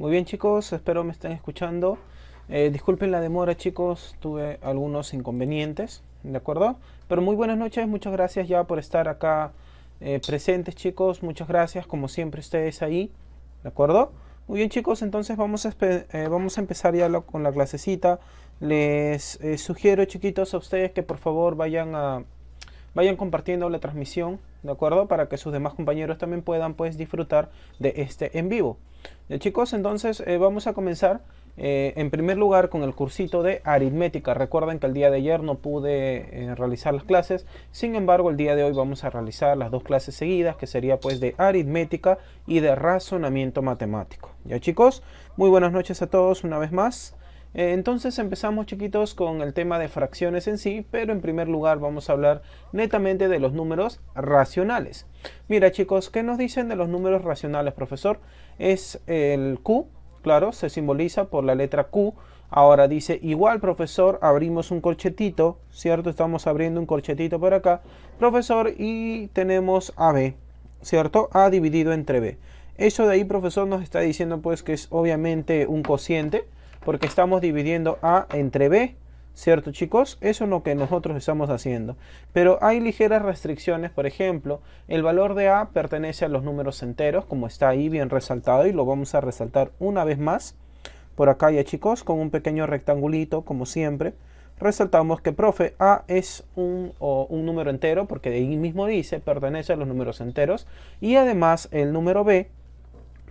Muy bien, chicos, espero me estén escuchando. Disculpen la demora, chicos, tuve algunos inconvenientes, ¿de acuerdo? Pero muy buenas noches, muchas gracias ya por estar acá presentes, chicos. Muchas gracias, como siempre, ustedes ahí, ¿de acuerdo? Muy bien, chicos, entonces vamos a empezar ya con la clasecita. Les sugiero, chiquitos, a ustedes que por favor vayan compartiendo la transmisión, ¿de acuerdo? Para que sus demás compañeros también puedan pues disfrutar de este en vivo. Ya, chicos, entonces vamos a comenzar en primer lugar con el cursito de aritmética. Recuerden que el día de ayer no pude realizar las clases, sin embargo el día de hoy vamos a realizar las dos clases seguidas, que sería pues de aritmética y de razonamiento matemático. Ya, chicos, muy buenas noches a todos una vez más. Entonces empezamos, chiquitos, con el tema de fracciones en sí, pero en primer lugar vamos a hablar netamente de los números racionales. Mira, chicos, ¿qué nos dicen de los números racionales, profesor? Es el Q, claro, se simboliza por la letra Q. Ahora dice, igual, profesor, abrimos un corchetito, ¿cierto? Estamos abriendo un corchetito por acá, profesor, y tenemos AB, ¿cierto? A dividido entre B. Eso de ahí, profesor, nos está diciendo pues que es obviamente un cociente, porque estamos dividiendo A entre B, ¿cierto, chicos? Eso es lo que nosotros estamos haciendo. Pero hay ligeras restricciones. Por ejemplo, el valor de A pertenece a los números enteros, como está ahí bien resaltado, y lo vamos a resaltar una vez más. Por acá ya, chicos, con un pequeño rectangulito, como siempre. Resaltamos que, profe, A es un número entero, porque de ahí mismo dice, pertenece a los números enteros. Y además el número B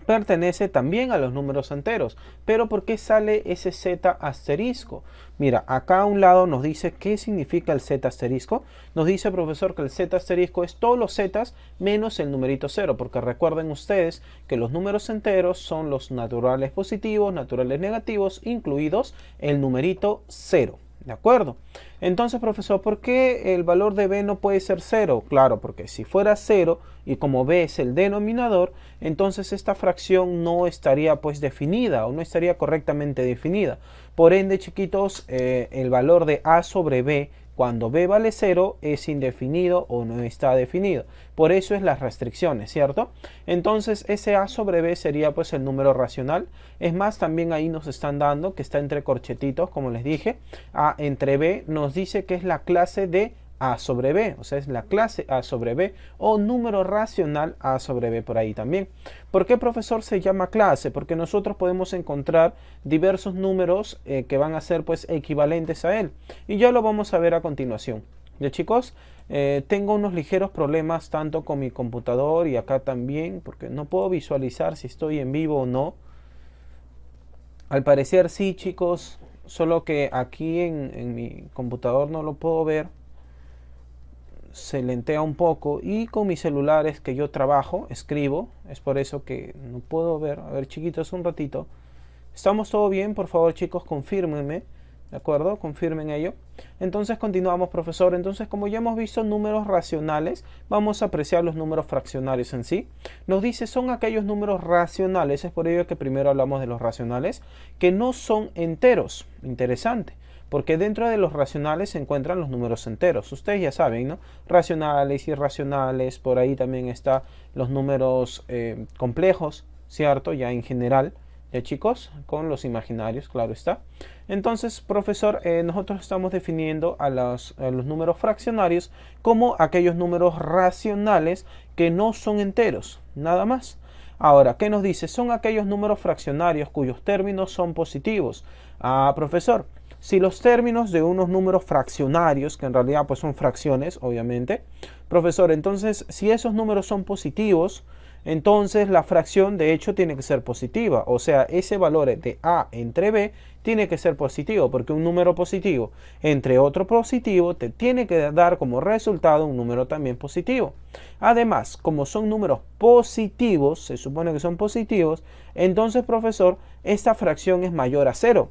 pertenece también a los números enteros. Pero ¿por qué sale ese Z asterisco? Mira, acá a un lado nos dice qué significa el Z asterisco. Nos dice, profesor, que el Z asterisco es todos los Zetas menos el numerito 0, porque recuerden ustedes que los números enteros son los naturales positivos, naturales negativos, incluidos el numerito 0. ¿De acuerdo? Entonces, profesor, ¿por qué el valor de B no puede ser 0? Claro, porque si fuera 0 y como B es el denominador, entonces esta fracción no estaría pues definida o no estaría correctamente definida. Por ende, chiquitos, el valor de A sobre B cuando B vale 0 es indefinido o no está definido. Por eso es las restricciones, ¿cierto? Entonces ese A sobre B sería pues el número racional. Es más, también ahí nos están dando que está entre corchetitos, como les dije. A entre B nos dice que es la clase de A sobre B, o sea, es la clase A sobre B o número racional A sobre B por ahí también. ¿Por qué, profesor, se llama clase? Porque nosotros podemos encontrar diversos números que van a ser pues equivalentes a él. Y ya lo vamos a ver a continuación. Ya, chicos, tengo unos ligeros problemas tanto con mi computador y acá también, porque no puedo visualizar si estoy en vivo o no. Al parecer sí, chicos, solo que aquí en mi computador no lo puedo ver. Se lentea un poco y con mis celulares que yo trabajo, escribo, es por eso que no puedo ver. A ver, chiquitos, un ratito. ¿Estamos todo bien? Por favor, chicos, confírmenme, ¿de acuerdo? Confirmen ello. Entonces continuamos, profesor. Entonces, como ya hemos visto números racionales, vamos a apreciar los números fraccionarios en sí. Nos dice, son aquellos números racionales, es por ello que primero hablamos de los racionales, que no son enteros. Interesante. Porque dentro de los racionales se encuentran los números enteros. Ustedes ya saben, ¿no? Racionales, irracionales, por ahí también están los números complejos, ¿cierto? Ya en general, ¿ya, chicos? Con los imaginarios, claro está. Entonces, profesor, nosotros estamos definiendo a los números fraccionarios como aquellos números racionales que no son enteros, nada más. Ahora, ¿qué nos dice? Son aquellos números fraccionarios cuyos términos son positivos. Ah, profesor, si los términos de unos números fraccionarios, que en realidad pues son fracciones, obviamente, profesor, entonces si esos números son positivos, entonces la fracción de hecho tiene que ser positiva. O sea, ese valor de A entre B tiene que ser positivo, porque un número positivo entre otro positivo te tiene que dar como resultado un número también positivo. Además, como son números positivos, se supone que son positivos, entonces, profesor, esta fracción es mayor a 0.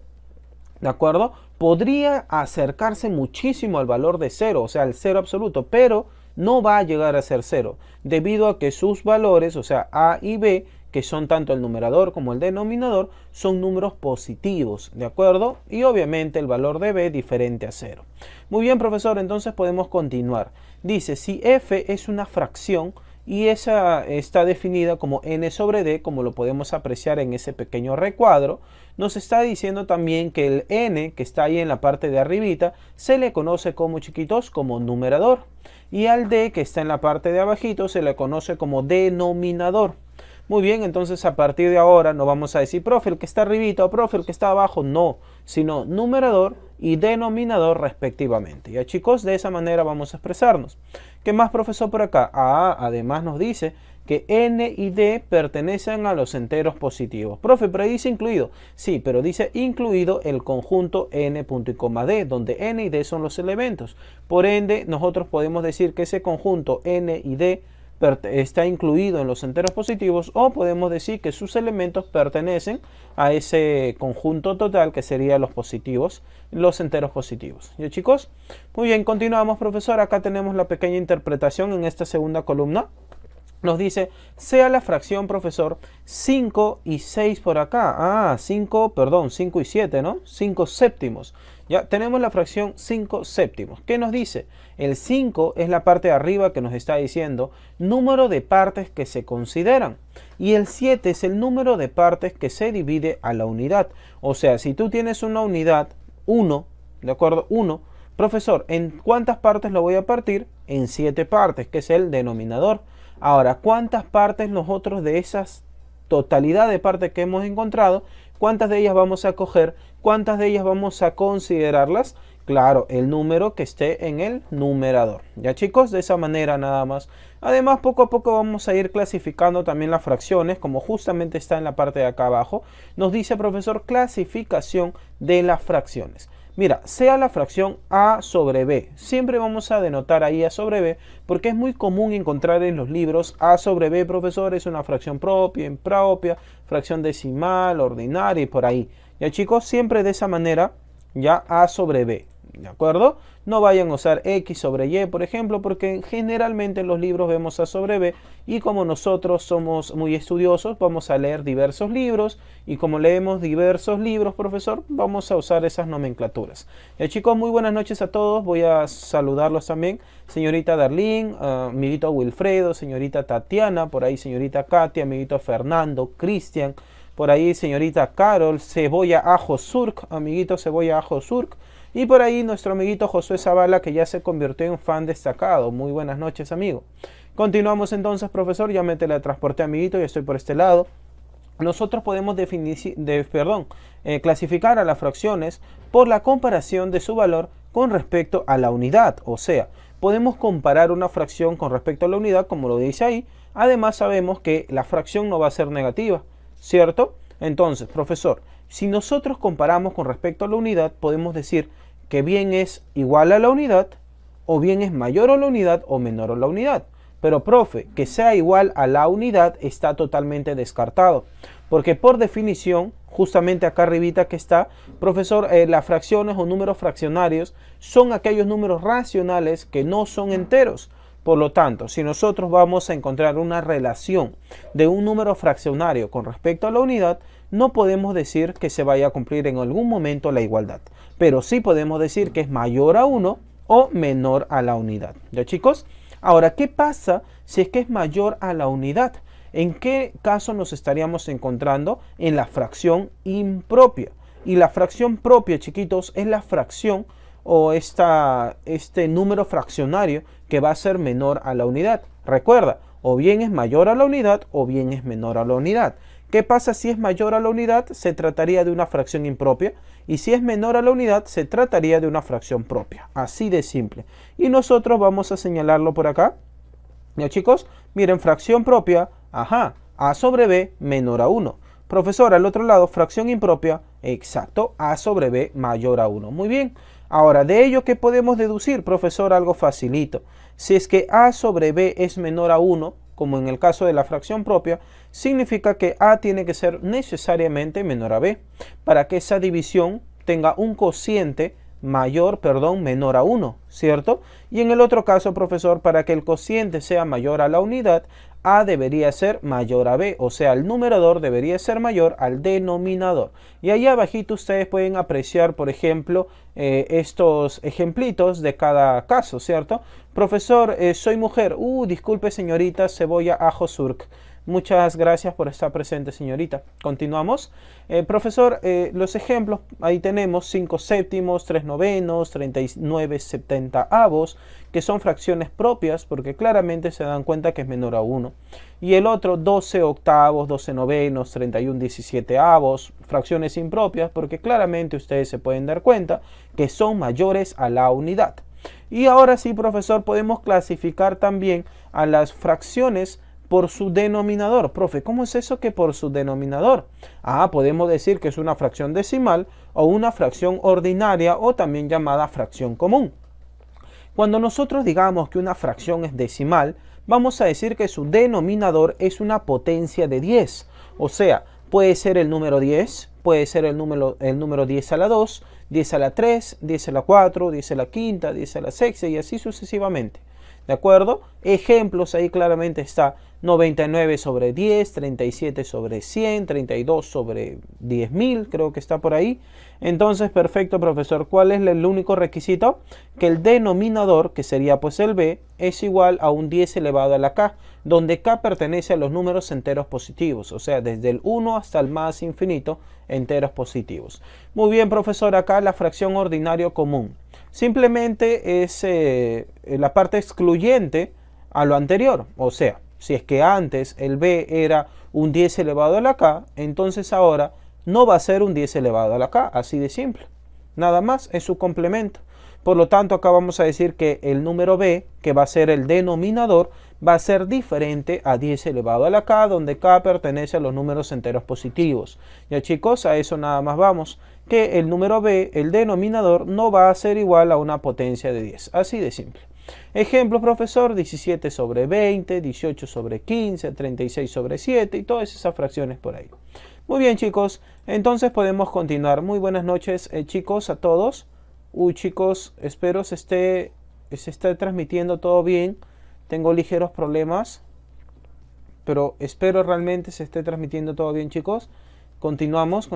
¿De acuerdo? Podría acercarse muchísimo al valor de 0, o sea, al 0 absoluto, pero no va a llegar a ser 0, debido a que sus valores, o sea, A y B, que son tanto el numerador como el denominador, son números positivos, ¿de acuerdo? Y obviamente el valor de B diferente a 0. Muy bien, profesor, entonces podemos continuar. Dice, si f es una fracción y esa está definida como n sobre d, como lo podemos apreciar en ese pequeño recuadro. Nos está diciendo también que el n, que está ahí en la parte de arribita, se le conoce como, chiquitos, como numerador, y al d, que está en la parte de abajito, se le conoce como denominador. Muy bien, entonces a partir de ahora no vamos a decir profe el que está arribita o profe el que está abajo, no, sino numerador y denominador respectivamente. Ya chicos, de esa manera vamos a expresarnos. ¿Qué más, profesor, por acá? Además nos dice que n y d pertenecen a los enteros positivos. Profe, pero ahí dice incluido. Sí, pero dice incluido el conjunto n punto y coma d, donde n y d son los elementos. Por ende, nosotros podemos decir que ese conjunto n y d está incluido en los enteros positivos, o podemos decir que sus elementos pertenecen a ese conjunto total que serían los positivos, los enteros positivos. ¿Ya chicos? Muy bien, continuamos, profesor. Acá tenemos la pequeña interpretación en esta segunda columna. Nos dice, sea la fracción, profesor, 5 y 6 por acá. 5 y 7, ¿no? 5 séptimos. Ya tenemos la fracción 5 séptimos. ¿Qué nos dice? El 5 es la parte de arriba que nos está diciendo número de partes que se consideran. Y el 7 es el número de partes que se divide a la unidad. O sea, si tú tienes una unidad, 1, ¿de acuerdo? 1. Profesor, ¿en cuántas partes lo voy a partir? En 7 partes, que es el denominador. Ahora, ¿cuántas partes nosotros de esas totalidad de partes que hemos encontrado, cuántas de ellas vamos a coger, cuántas de ellas vamos a considerarlas? Claro, el número que esté en el numerador. Ya chicos, de esa manera nada más. Además, poco a poco vamos a ir clasificando también las fracciones, como justamente está en la parte de acá abajo. Nos dice, profesor, clasificación de las fracciones. Mira, sea la fracción a sobre b. Siempre vamos a denotar ahí a sobre b, porque es muy común encontrar en los libros a sobre b, profesor, es una fracción propia, impropia, fracción decimal, ordinaria y por ahí. Ya chicos, siempre de esa manera, ya a sobre b. ¿De acuerdo? No vayan a usar X sobre Y, por ejemplo, porque generalmente en los libros vemos A sobre B, y como nosotros somos muy estudiosos, vamos a leer diversos libros, y como leemos diversos libros, profesor, vamos a usar esas nomenclaturas. Chicos, muy buenas noches a todos. Voy a saludarlos también. Señorita Darlene, amiguito Wilfredo, señorita Tatiana, por ahí señorita Katia, amiguito Fernando, Cristian, por ahí señorita Carol, Cebolla Ajo Surk, amiguito Cebolla Ajo Surk. Y por ahí nuestro amiguito Josué Zavala, que ya se convirtió en fan destacado. Muy buenas noches, amigo. Continuamos entonces, profesor. Ya me teletransporté, amiguito, y estoy por este lado. Nosotros podemos clasificar a las fracciones por la comparación de su valor con respecto a la unidad. O sea, podemos comparar una fracción con respecto a la unidad, como lo dice ahí. Además, sabemos que la fracción no va a ser negativa, ¿cierto? Entonces, profesor, si nosotros comparamos con respecto a la unidad, podemos decir que bien es igual a la unidad, o bien es mayor a la unidad o menor a la unidad. Pero, profe, que sea igual a la unidad está totalmente descartado. Porque por definición, justamente acá arribita que está, profesor, las fracciones o números fraccionarios son aquellos números racionales que no son enteros. Por lo tanto, si nosotros vamos a encontrar una relación de un número fraccionario con respecto a la unidad, no podemos decir que se vaya a cumplir en algún momento la igualdad. Pero sí podemos decir que es mayor a 1 o menor a la unidad. ¿Ya chicos? Ahora, ¿qué pasa si es que es mayor a la unidad? ¿En qué caso nos estaríamos encontrando? En la fracción impropia. Y la fracción propia, chiquitos, es la fracción o este número fraccionario que va a ser menor a la unidad. Recuerda, o bien es mayor a la unidad o bien es menor a la unidad. ¿Qué pasa si es mayor a la unidad? Se trataría de una fracción impropia. Y si es menor a la unidad, se trataría de una fracción propia. Así de simple. Y nosotros vamos a señalarlo por acá. ¿Ya chicos? Miren, fracción propia, a sobre b menor a 1. Profesor, al otro lado, fracción impropia, exacto, a sobre b mayor a 1. Muy bien. Ahora, de ello, ¿qué podemos deducir, profesor? Algo facilito. Si es que a sobre b es menor a 1, como en el caso de la fracción propia, significa que a tiene que ser necesariamente menor a b, para que esa división tenga un cociente menor a 1, ¿cierto? Y en el otro caso, profesor, para que el cociente sea mayor a la unidad, A debería ser mayor a B, o sea, el numerador debería ser mayor al denominador. Y ahí abajito ustedes pueden apreciar, por ejemplo, estos ejemplitos de cada caso, ¿cierto? Profesor, soy mujer. Disculpe señorita, cebolla, ajo, surc. Muchas gracias por estar presente, señorita. Continuamos. Profesor, los ejemplos, ahí tenemos 5 séptimos, 3 novenos, 39 septentaavos, que son fracciones propias, porque claramente se dan cuenta que es menor a 1. Y el otro, 12 octavos, 12 novenos, 31 17avos, fracciones impropias, porque claramente ustedes se pueden dar cuenta que son mayores a la unidad. Y ahora sí, profesor, podemos clasificar también a las fracciones por su denominador. Profe, ¿cómo es eso que por su denominador? Podemos decir que es una fracción decimal o una fracción ordinaria o también llamada fracción común. Cuando nosotros digamos que una fracción es decimal, vamos a decir que su denominador es una potencia de 10. O sea, puede ser el número 10, puede ser el número 10 a la 2, 10 a la 3, 10 a la 4, 10 a la quinta, 10 a la sexta y así sucesivamente. ¿De acuerdo? Ejemplos, ahí claramente está 99 sobre 10, 37 sobre 100, 32 sobre 10.000, creo que está por ahí. Entonces, perfecto, profesor. ¿Cuál es el único requisito? Que el denominador, que sería pues el b, es igual a un 10 elevado a la k, donde k pertenece a los números enteros positivos, o sea, desde el 1 hasta el más infinito, enteros positivos. Muy bien, profesor, acá la fracción ordinario común. Simplemente es la parte excluyente a lo anterior, o sea, si es que antes el b era un 10 elevado a la k, entonces ahora no va a ser un 10 elevado a la k, así de simple. Nada más, es su complemento. Por lo tanto, acá vamos a decir que el número b, que va a ser el denominador, va a ser diferente a 10 elevado a la k, donde k pertenece a los números enteros positivos. Ya chicos, a eso nada más vamos, que el número b, el denominador, no va a ser igual a una potencia de 10. Así de simple. Ejemplo, profesor, 17 sobre 20, 18 sobre 15, 36 sobre 7 y todas esas fracciones por ahí. Muy bien, chicos, entonces podemos continuar. Muy buenas noches, chicos, a todos. Chicos, espero se esté transmitiendo todo bien. Tengo ligeros problemas, pero espero realmente se esté transmitiendo todo bien, chicos. Continuamos.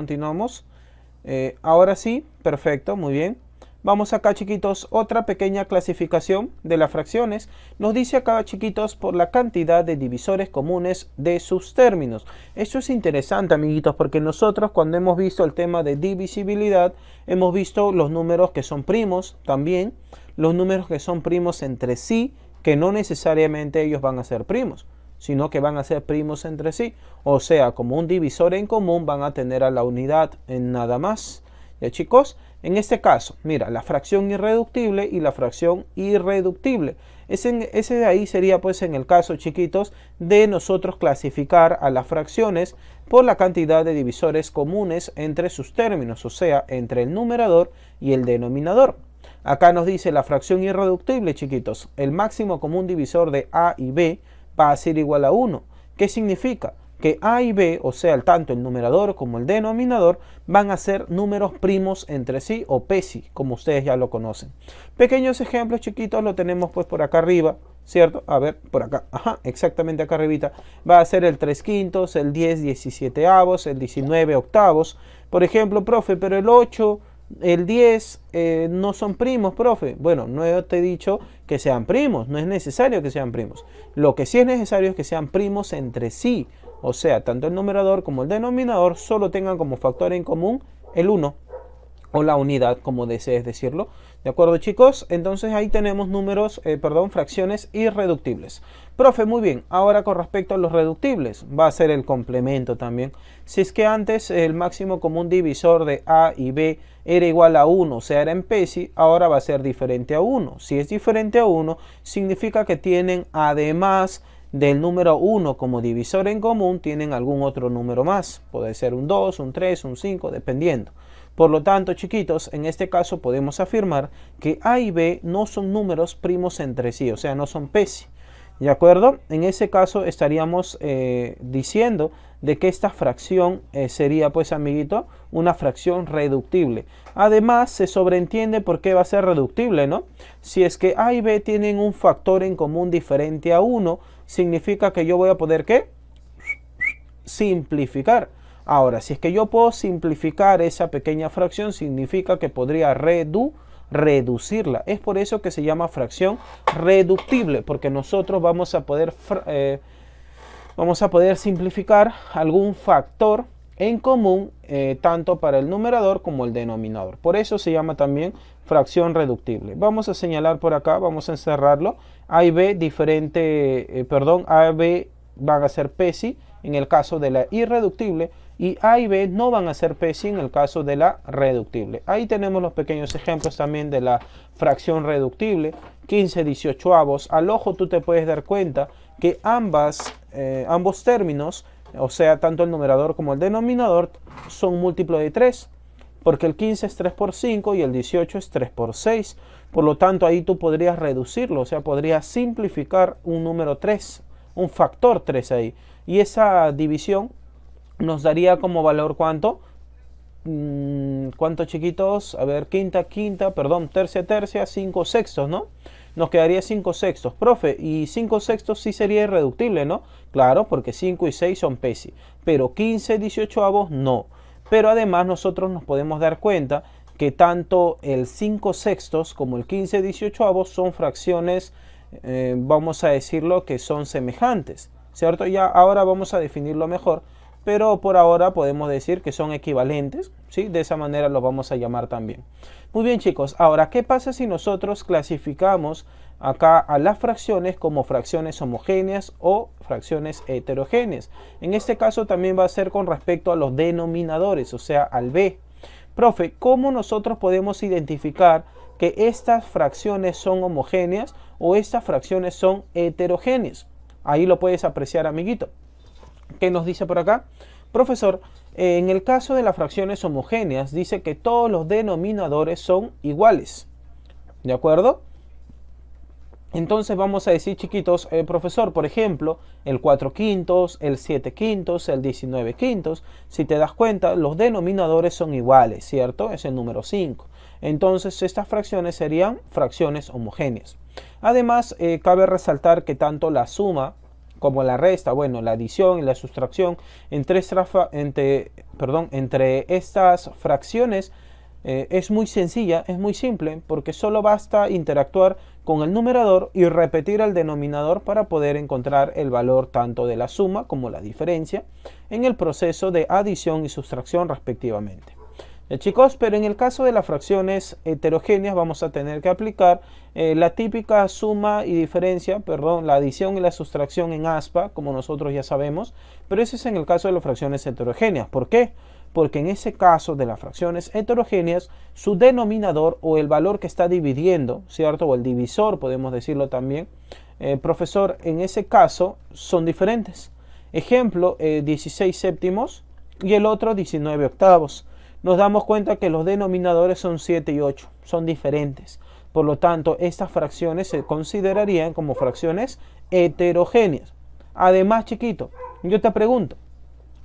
Ahora sí, perfecto, muy bien. Vamos acá, chiquitos, otra pequeña clasificación de las fracciones. Nos dice acá, chiquitos, por la cantidad de divisores comunes de sus términos. Esto es interesante, amiguitos, porque nosotros cuando hemos visto el tema de divisibilidad, hemos visto los números que son primos también, los números que son primos entre sí, que no necesariamente ellos van a ser primos, sino que van a ser primos entre sí. O sea, como un divisor en común van a tener a la unidad en nada más. ¿Ya, chicos? En este caso, mira, la fracción irreductible y la fracción irreductible. Ese de ahí sería pues en el caso, chiquitos, de nosotros clasificar a las fracciones por la cantidad de divisores comunes entre sus términos, o sea, entre el numerador y el denominador. Acá nos dice la fracción irreductible, chiquitos, el máximo común divisor de a y b va a ser igual a 1. ¿Qué significa? Que a y b, o sea, tanto el numerador como el denominador, van a ser números primos entre sí o PESI, como ustedes ya lo conocen. Pequeños ejemplos, chiquitos, lo tenemos pues por acá arriba, ¿cierto? A ver, por acá, exactamente acá arribita. Va a ser el 3 quintos, el 10 17avos, el 19 octavos. Por ejemplo, profe, pero el 8, el 10 no son primos, profe. Bueno, no te he dicho que sean primos, no es necesario que sean primos. Lo que sí es necesario es que sean primos entre sí. O sea, tanto el numerador como el denominador solo tengan como factor en común el 1 o la unidad, como desees decirlo. ¿De acuerdo, chicos? Entonces ahí tenemos fracciones irreductibles. Profe, muy bien. Ahora con respecto a los reductibles, va a ser el complemento también. Si es que antes el máximo común divisor de a y b era igual a 1, o sea, era en PESI, ahora va a ser diferente a 1. Si es diferente a 1, significa que tienen además del número 1 como divisor en común, tienen algún otro número más. Puede ser un 2, un 3, un 5, dependiendo. Por lo tanto, chiquitos, en este caso podemos afirmar que a y b no son números primos entre sí, o sea, no son PESI. ¿De acuerdo? En ese caso estaríamos diciendo de que esta fracción sería, pues, amiguito, una fracción reductible. Además, se sobreentiende por qué va a ser reductible, ¿no? Si es que a y b tienen un factor en común diferente a 1, significa que yo voy a poder, ¿qué? Simplificar. Ahora, si es que yo puedo simplificar esa pequeña fracción, significa que podría reducirla. Es por eso que se llama fracción reductible, porque nosotros vamos a poder simplificar algún factor en común, tanto para el numerador como el denominador. Por eso se llama también fracción reductible. Vamos a señalar por acá, vamos a encerrarlo. A y B A y B van a ser PESI en el caso de la irreductible, y A y B no van a ser PESI en el caso de la reductible. Ahí tenemos los pequeños ejemplos también de la fracción reductible, 15/18. Al ojo tú te puedes dar cuenta que ambos términos, o sea, tanto el numerador como el denominador, son múltiplos de 3, porque el 15 es 3 por 5 y el 18 es 3 por 6. Por lo tanto, ahí tú podrías reducirlo, o sea, podrías simplificar un número 3, un factor 3 ahí. Y esa división nos daría como valor ¿cuánto? ¿Cuánto, chiquitos? A ver, tercia, 5 sextos, ¿no? Nos quedaría 5 sextos. Profe, y 5 sextos sí sería irreductible, ¿no? Claro, porque 5 y 6 son PESI. Pero 15/18 no. Pero además nosotros nos podemos dar cuenta que tanto el 5 sextos como el 15/18 son fracciones, vamos a decirlo, que son semejantes, ¿cierto? Ya ahora vamos a definirlo mejor, pero por ahora podemos decir que son equivalentes, ¿sí? De esa manera lo vamos a llamar también. Muy bien, chicos, ahora, ¿qué pasa si nosotros clasificamos acá a las fracciones como fracciones homogéneas o fracciones heterogéneas? En este caso también va a ser con respecto a los denominadores, o sea, al B. Profe, ¿cómo nosotros podemos identificar que estas fracciones son homogéneas o estas fracciones son heterogéneas? Ahí lo puedes apreciar, amiguito. ¿Qué nos dice por acá? Profesor, en el caso de las fracciones homogéneas, dice que todos los denominadores son iguales. ¿De acuerdo? Entonces vamos a decir, chiquitos, profesor, por ejemplo, el 4/5, el 7/5, el 19/5. Si te das cuenta, los denominadores son iguales, ¿cierto? Es el número 5. Entonces estas fracciones serían fracciones homogéneas. Además, cabe resaltar que tanto la suma como la resta, bueno, la adición y la sustracción entre estas fracciones es muy sencilla, es muy simple, porque solo basta interactuar con el numerador y repetir el denominador para poder encontrar el valor tanto de la suma como la diferencia en el proceso de adición y sustracción respectivamente. Chicos, pero en el caso de las fracciones heterogéneas vamos a tener que aplicar la típica suma y diferencia, la adición y la sustracción en aspa, como nosotros ya sabemos, pero ese es en el caso de las fracciones heterogéneas. ¿Por qué? Porque en ese caso de las fracciones heterogéneas, su denominador o el valor que está dividiendo, ¿cierto? O el divisor, podemos decirlo también, profesor, en ese caso son diferentes. Ejemplo, 16 séptimos y el otro 19 octavos. Nos damos cuenta que los denominadores son 7 y 8, son diferentes. Por lo tanto, estas fracciones se considerarían como fracciones heterogéneas. Además, chiquito, yo te pregunto,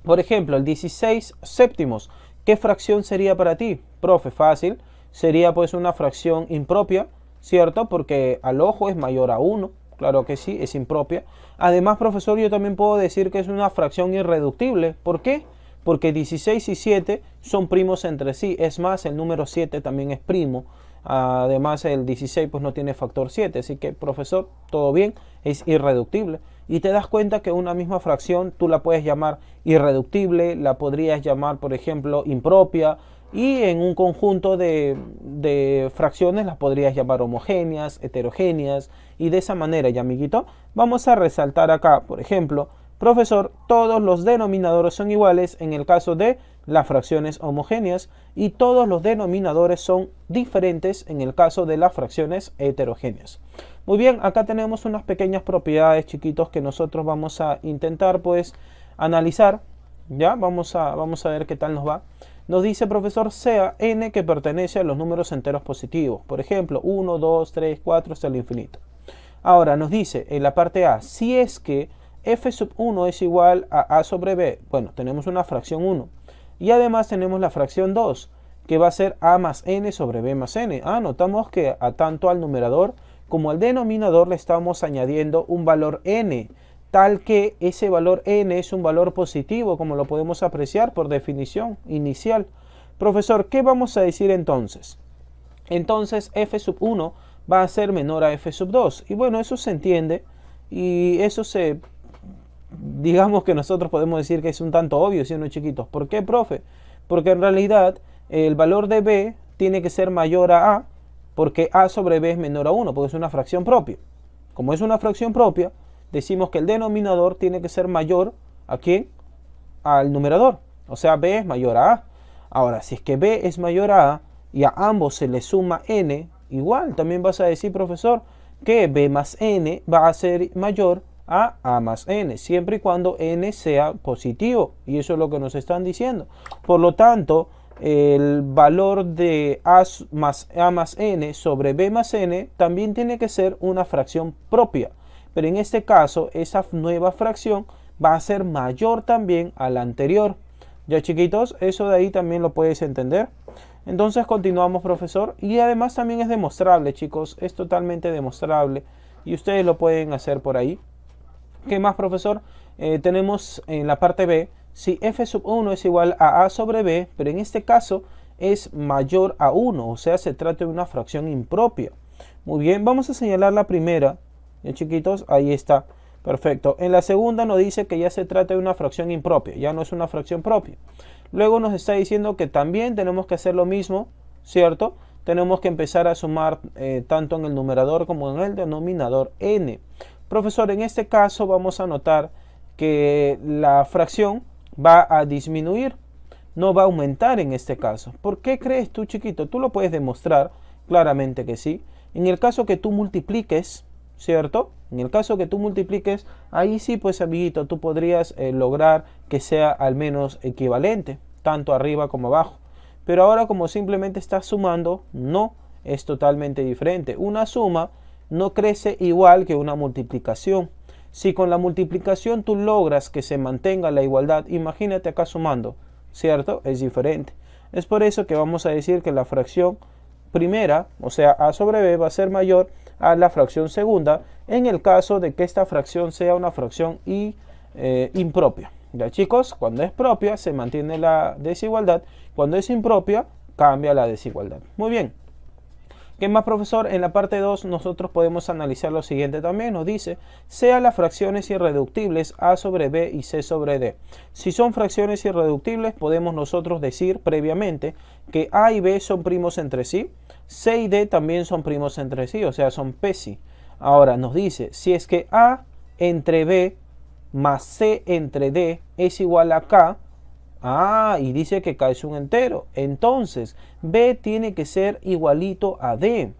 por ejemplo, el 16 séptimos, ¿qué fracción sería para ti? Profe, fácil, sería pues una fracción impropia, ¿cierto? Porque al ojo es mayor a 1, claro que sí, es impropia. Además, profesor, yo también puedo decir que es una fracción irreductible. ¿Por qué? Porque 16 y 7 son primos entre sí. Es más, el número 7 también es primo. Además, el 16 pues no tiene factor 7. Así que, profesor, todo bien, es irreductible. Y te das cuenta que una misma fracción tú la puedes llamar irreductible, la podrías llamar, por ejemplo, impropia. Y en un conjunto de fracciones las podrías llamar homogéneas, heterogéneas. Y de esa manera, ya amiguito, vamos a resaltar acá, por ejemplo, profesor, todos los denominadores son iguales en el caso de las fracciones homogéneas y todos los denominadores son diferentes en el caso de las fracciones heterogéneas. Muy bien, acá tenemos unas pequeñas propiedades, chiquitos, que nosotros vamos a intentar pues analizar. Ya, vamos a ver qué tal nos va. Nos dice, profesor, sea n que pertenece a los números enteros positivos. Por ejemplo, 1, 2, 3, 4 hasta el infinito. Ahora nos dice en la parte A, si es que f sub 1 es igual a sobre b, bueno, tenemos una fracción 1. Y además tenemos la fracción 2, que va a ser a más n sobre b más n. Notamos que tanto al numerador como al denominador le estamos añadiendo un valor n. tal que ese valor n es un valor positivo, como lo podemos apreciar por definición inicial. Profesor, ¿qué vamos a decir entonces? Entonces f sub 1 va a ser menor a f sub 2. Y bueno, eso se entiende y eso digamos que nosotros podemos decir que es un tanto obvio, ¿sí o no, chiquitos? ¿Por qué, profe? Porque en realidad el valor de b tiene que ser mayor a porque a sobre b es menor a 1, porque es una fracción propia. Como es una fracción propia, decimos que el denominador tiene que ser mayor ¿a quién? Al numerador. O sea, b es mayor a a. Ahora, si es que b es mayor a y a ambos se le suma n, igual también vas a decir, profesor, que b más n va a ser mayor a más n, siempre y cuando n sea positivo. Y eso es lo que nos están diciendo. Por lo tanto, el valor de a más n sobre b más n también tiene que ser una fracción propia. Pero en este caso, esa nueva fracción va a ser mayor también a la anterior. Ya, chiquitos, eso de ahí también lo puedes entender. Entonces continuamos, profesor. Y además también es demostrable, chicos. Es totalmente demostrable. Y ustedes lo pueden hacer por ahí. ¿Qué más, profesor? Tenemos en la parte B, si f sub 1 es igual a sobre b, pero en este caso es mayor a 1, o sea, se trata de una fracción impropia. Muy bien, vamos a señalar la primera. Ya, chiquitos, ahí está. Perfecto. En la segunda nos dice que ya se trata de una fracción impropia, ya no es una fracción propia. Luego nos está diciendo que también tenemos que hacer lo mismo, ¿cierto? Tenemos que empezar a sumar tanto en el numerador como en el denominador n. Profesor, en este caso vamos a notar que la fracción va a disminuir, no va a aumentar en este caso. ¿Por qué crees tú, chiquito? Tú lo puedes demostrar, claramente que sí. En el caso que tú multipliques, ¿cierto? En el caso que tú multipliques, ahí sí, pues, amiguito, tú podrías lograr que sea al menos equivalente, tanto arriba como abajo. Pero ahora, como simplemente estás sumando, no, es totalmente diferente. Una suma no crece igual que una multiplicación. Si con la multiplicación tú logras que se mantenga la igualdad, imagínate acá sumando, ¿cierto? Es diferente. Es por eso que vamos a decir que la fracción primera, o sea, a sobre b, va a ser mayor a la fracción segunda, en el caso de que esta fracción sea una fracción impropia. Ya, chicos, cuando es propia se mantiene la desigualdad, cuando es impropia cambia la desigualdad. Muy bien. ¿Qué más, profesor? En la parte 2 nosotros podemos analizar lo siguiente también. Nos dice, sean las fracciones irreductibles a sobre b y c sobre d. Si son fracciones irreductibles, podemos nosotros decir previamente que a y b son primos entre sí, c y d también son primos entre sí, o sea, son pesi. Ahora nos dice, si es que a entre b más c entre d es igual a k, y dice que k es un entero. Entonces, b tiene que ser igualito a d.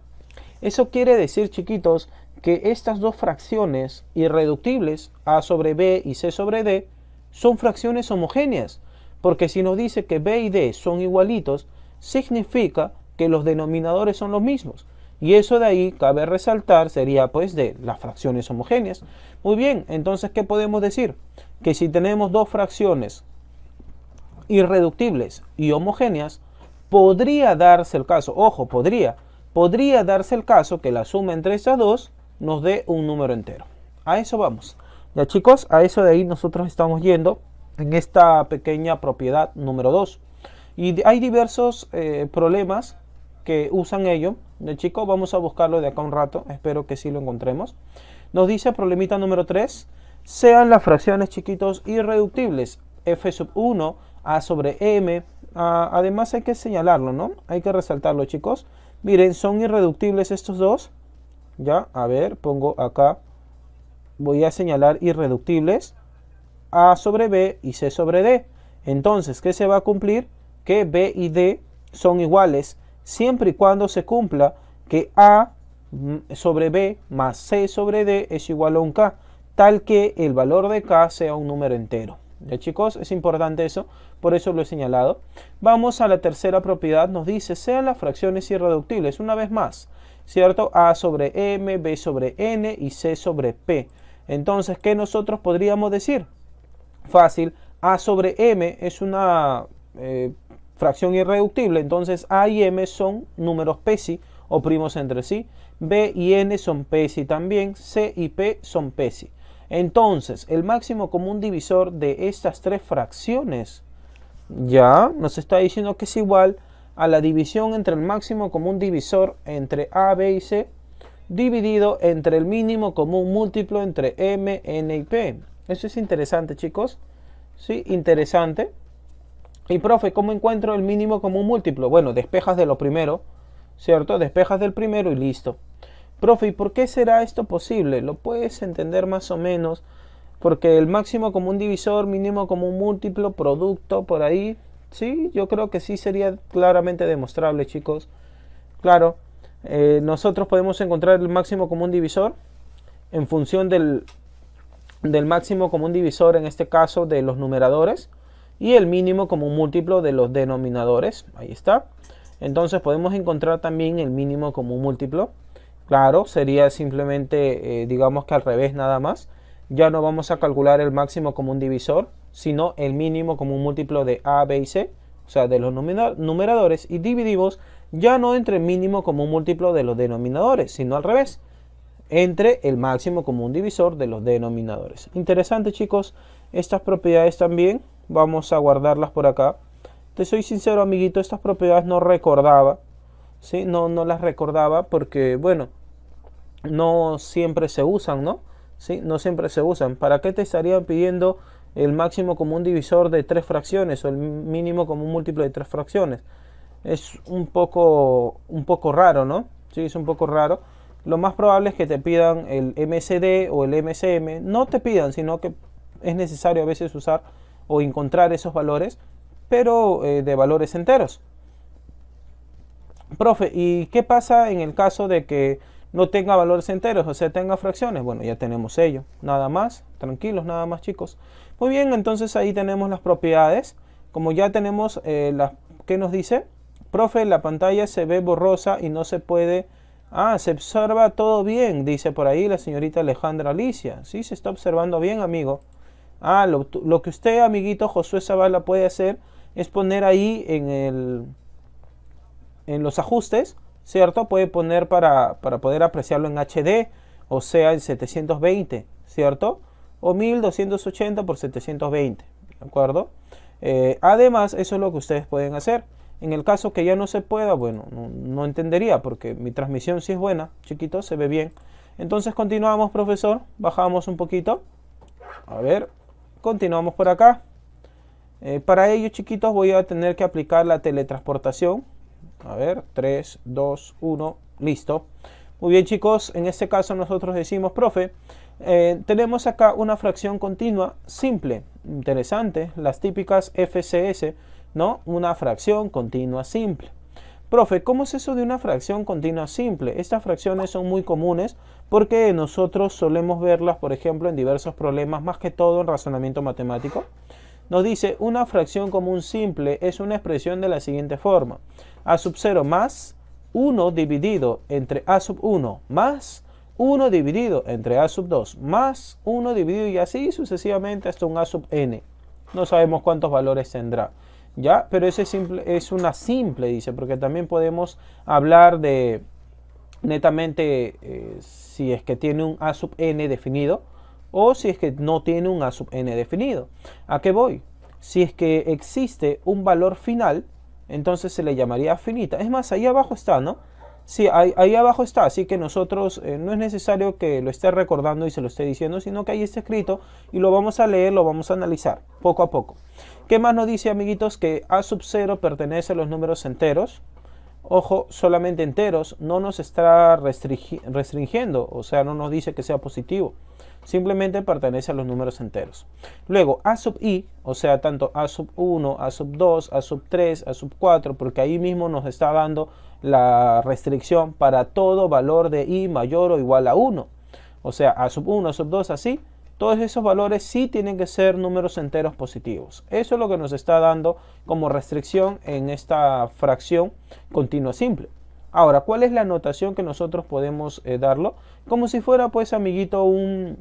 Eso quiere decir, chiquitos, que estas dos fracciones irreductibles, a sobre b y c sobre d, son fracciones homogéneas. Porque si nos dice que b y d son igualitos, significa que los denominadores son los mismos. Y eso de ahí, cabe resaltar, sería pues de las fracciones homogéneas. Muy bien, entonces, ¿qué podemos decir? Que si tenemos dos fracciones irreductibles y homogéneas, podría darse el caso, ojo, podría darse el caso que la suma entre esas dos nos dé un número entero. A eso vamos. Ya, chicos, a eso de ahí nosotros estamos yendo en esta pequeña propiedad número 2. Y hay diversos problemas que usan ello. Ya, chicos, vamos a buscarlo de acá un rato. Espero que sí lo encontremos. Nos dice problemita número 3. Sean las fracciones, chiquitos, irreductibles. F sub 1 a sobre m. Además hay que señalarlo, ¿no? Hay que resaltarlo, chicos. Miren, son irreductibles estos dos. Ya, a ver, pongo acá. Voy a señalar irreductibles. A sobre b y c sobre d. Entonces, ¿qué se va a cumplir? Que b y d son iguales siempre y cuando se cumpla que a sobre b más c sobre d es igual a un k, tal que el valor de k sea un número entero. Ya, chicos, es importante eso, por eso lo he señalado. Vamos a la tercera propiedad, nos dice, sean las fracciones irreductibles, una vez más, ¿cierto? A sobre m, b sobre n y c sobre p. Entonces, ¿qué nosotros podríamos decir? Fácil, a sobre m es una fracción irreductible, entonces a y m son números pesi o primos entre sí, b y n son pesi también, c y p son pesi. Entonces, el máximo común divisor de estas tres fracciones ya nos está diciendo que es igual a la división entre el máximo común divisor entre A, B y C dividido entre el mínimo común múltiplo entre M, N y P. Eso es interesante, chicos. Sí, interesante. Y profe, ¿cómo encuentro el mínimo común múltiplo? Bueno, despejas de lo primero, ¿cierto? Despejas del primero y listo. Profe, ¿y por qué será esto posible? ¿Lo puedes entender más o menos? Porque el máximo común divisor, mínimo común múltiplo, producto, por ahí. Sí, yo creo que sí sería claramente demostrable, chicos. Claro, nosotros podemos encontrar el máximo común divisor en función del máximo común divisor, en este caso, de los numeradores, y el mínimo común múltiplo de los denominadores. Ahí está. Entonces podemos encontrar también el mínimo común múltiplo. Claro, sería simplemente, digamos que al revés nada más. Ya no vamos a calcular el máximo común divisor, sino el mínimo común múltiplo de A, B y C, o sea, de los numeradores, y dividimos ya no entre el mínimo común múltiplo de los denominadores, sino al revés, entre el máximo común divisor de los denominadores. Interesante, chicos, estas propiedades también. Vamos a guardarlas por acá. Te soy sincero, amiguito, estas propiedades no recordaba, ¿sí? No las recordaba porque, bueno, no siempre se usan, ¿no? ¿Sí? No siempre se usan. ¿Para qué te estarían pidiendo el máximo común divisor de tres fracciones o el mínimo común múltiplo de tres fracciones? Es un poco raro, ¿no? Sí, es un poco raro. Lo más probable es que te pidan el MCD o el MCM. No te pidan, sino que es necesario a veces usar o encontrar esos valores, pero de valores enteros. Profe, ¿y qué pasa en el caso de que no tenga valores enteros, o sea, tenga fracciones? Bueno, ya tenemos ello. Nada más, tranquilos, nada más, chicos. Muy bien, entonces ahí tenemos las propiedades. Como ya tenemos ¿qué nos dice? Profe, la pantalla se ve borrosa y no se puede... Ah, se observa todo bien, dice por ahí la señorita Alejandra Alicia. Sí, se está observando bien, amigo. Ah, lo que usted, amiguito Josué Zavala, puede hacer es poner ahí en los ajustes, ¿cierto? Puede poner para poder apreciarlo en HD, o sea, en 720, ¿cierto? O 1280 por 720, ¿de acuerdo? Además, eso es lo que ustedes pueden hacer. En el caso que ya no se pueda, bueno, no entendería porque mi transmisión sí es buena, chiquitos, se ve bien. Entonces continuamos, profesor, bajamos un poquito. A ver, continuamos por acá. Para ello, chiquitos, voy a tener que aplicar la teletransportación. A ver, 3, 2, 1, listo. Muy bien, chicos, en este caso nosotros decimos, profe, tenemos acá una fracción continua simple. Interesante, las típicas FCS, ¿no? Una fracción continua simple. Profe, ¿cómo es eso de una fracción continua simple? Estas fracciones son muy comunes porque nosotros solemos verlas, por ejemplo, en diversos problemas, más que todo en razonamiento matemático. Nos dice, una fracción común simple es una expresión de la siguiente forma. A sub 0 más 1 dividido entre A sub 1 más 1 dividido entre A sub 2 más 1 dividido y así sucesivamente hasta un A sub n. No sabemos cuántos valores tendrá. ¿Ya? Pero ese es una simple, dice, porque también podemos hablar de netamente si es que tiene un A sub n definido o si es que no tiene un A sub n definido. ¿A qué voy? Si es que existe un valor final, entonces se le llamaría finita. Es más, ahí abajo está, ¿no? Sí, ahí abajo está, así que nosotros no es necesario que lo esté recordando y se lo esté diciendo, sino que ahí está escrito y lo vamos a leer, lo vamos a analizar poco a poco. ¿Qué más nos dice, amiguitos? Que A sub 0 pertenece a los números enteros. Ojo, solamente enteros, no nos está restringiendo, o sea, no nos dice que sea positivo. Simplemente pertenece a los números enteros. Luego, A sub i, o sea, tanto A sub 1, A sub 2, A sub 3, A sub 4, porque ahí mismo nos está dando la restricción para todo valor de i mayor o igual a 1. O sea, A sub 1, A sub 2, así. Todos esos valores sí tienen que ser números enteros positivos. Eso es lo que nos está dando como restricción en esta fracción continua simple. Ahora, ¿cuál es la notación que nosotros podemos darlo? Como si fuera, pues, amiguito, una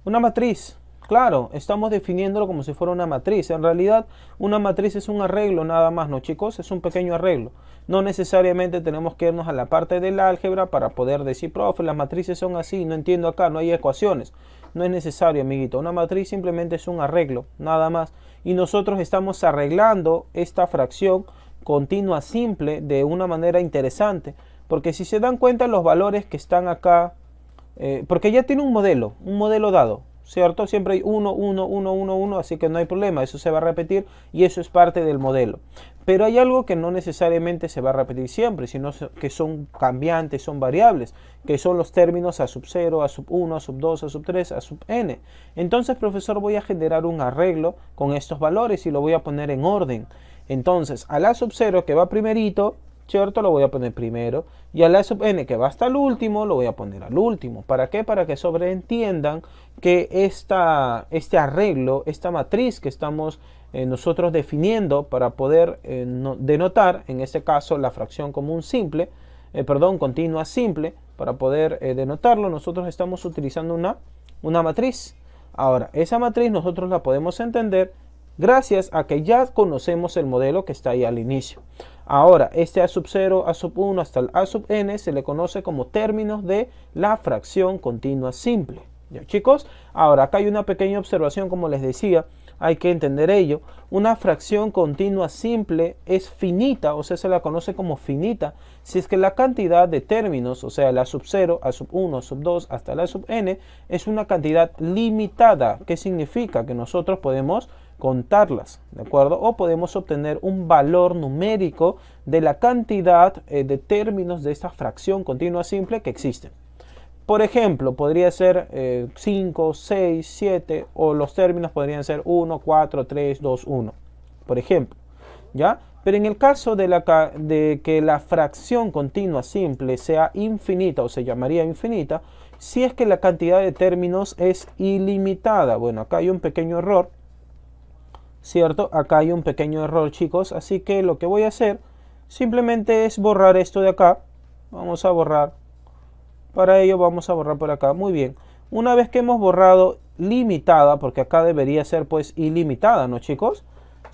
matriz. Claro, estamos definiéndolo como si fuera una matriz. En realidad, una matriz es un arreglo nada más, ¿no, chicos? Es un pequeño arreglo. No necesariamente tenemos que irnos a la parte del álgebra para poder decir, profe, las matrices son así, no entiendo acá, no hay ecuaciones. No es necesario, amiguito. Una matriz simplemente es un arreglo, nada más. Y nosotros estamos arreglando esta fracción continua simple de una manera interesante. Porque si se dan cuenta los valores que están acá, porque ya tiene un modelo dado. ¿Cierto? Siempre hay 1, 1, 1, 1, 1, así que no hay problema, eso se va a repetir y eso es parte del modelo. Pero hay algo que no necesariamente se va a repetir siempre, sino que son cambiantes, son variables, que son los términos a sub 0, a sub 1, a sub 2, a sub 3, a sub n. Entonces, profesor, voy a generar un arreglo con estos valores y lo voy a poner en orden. Entonces, a la sub 0 que va primerito, ¿cierto? Lo voy a poner primero. Y a la sub n que va hasta el último, lo voy a poner al último. ¿Para qué? Para que sobreentiendan que este arreglo, esta matriz que estamos nosotros definiendo para poder denotar, en este caso, la fracción común simple, continua simple, para poder denotarlo, nosotros estamos utilizando una matriz. Ahora, esa matriz nosotros la podemos entender gracias a que ya conocemos el modelo que está ahí al inicio. Ahora, este a sub 0, a sub 1 hasta el a sub n se le conoce como términos de la fracción continua simple. ¿Ya, chicos? Ahora, acá hay una pequeña observación, como les decía, hay que entender ello. Una fracción continua simple es finita, o sea, se la conoce como finita, si es que la cantidad de términos, o sea, la sub 0, a sub 1, sub 2 hasta la sub n, es una cantidad limitada. ¿Qué significa? Que nosotros podemos contarlas, ¿de acuerdo? O podemos obtener un valor numérico de la cantidad de términos de esta fracción continua simple que existen. Por ejemplo, podría ser 5, 6, 7 o los términos podrían ser 1, 4, 3, 2, 1, por ejemplo, ¿ya? Pero en el caso de que la fracción continua simple sea infinita o se llamaría infinita, si es que la cantidad de términos es ilimitada. Bueno, acá hay un pequeño error, ¿cierto? Acá hay un pequeño error, chicos, así que lo que voy a hacer simplemente es borrar esto de acá. Vamos a borrar. Para ello vamos a borrar por acá. Muy bien. Una vez que hemos borrado limitada, porque acá debería ser pues ilimitada, ¿no, chicos?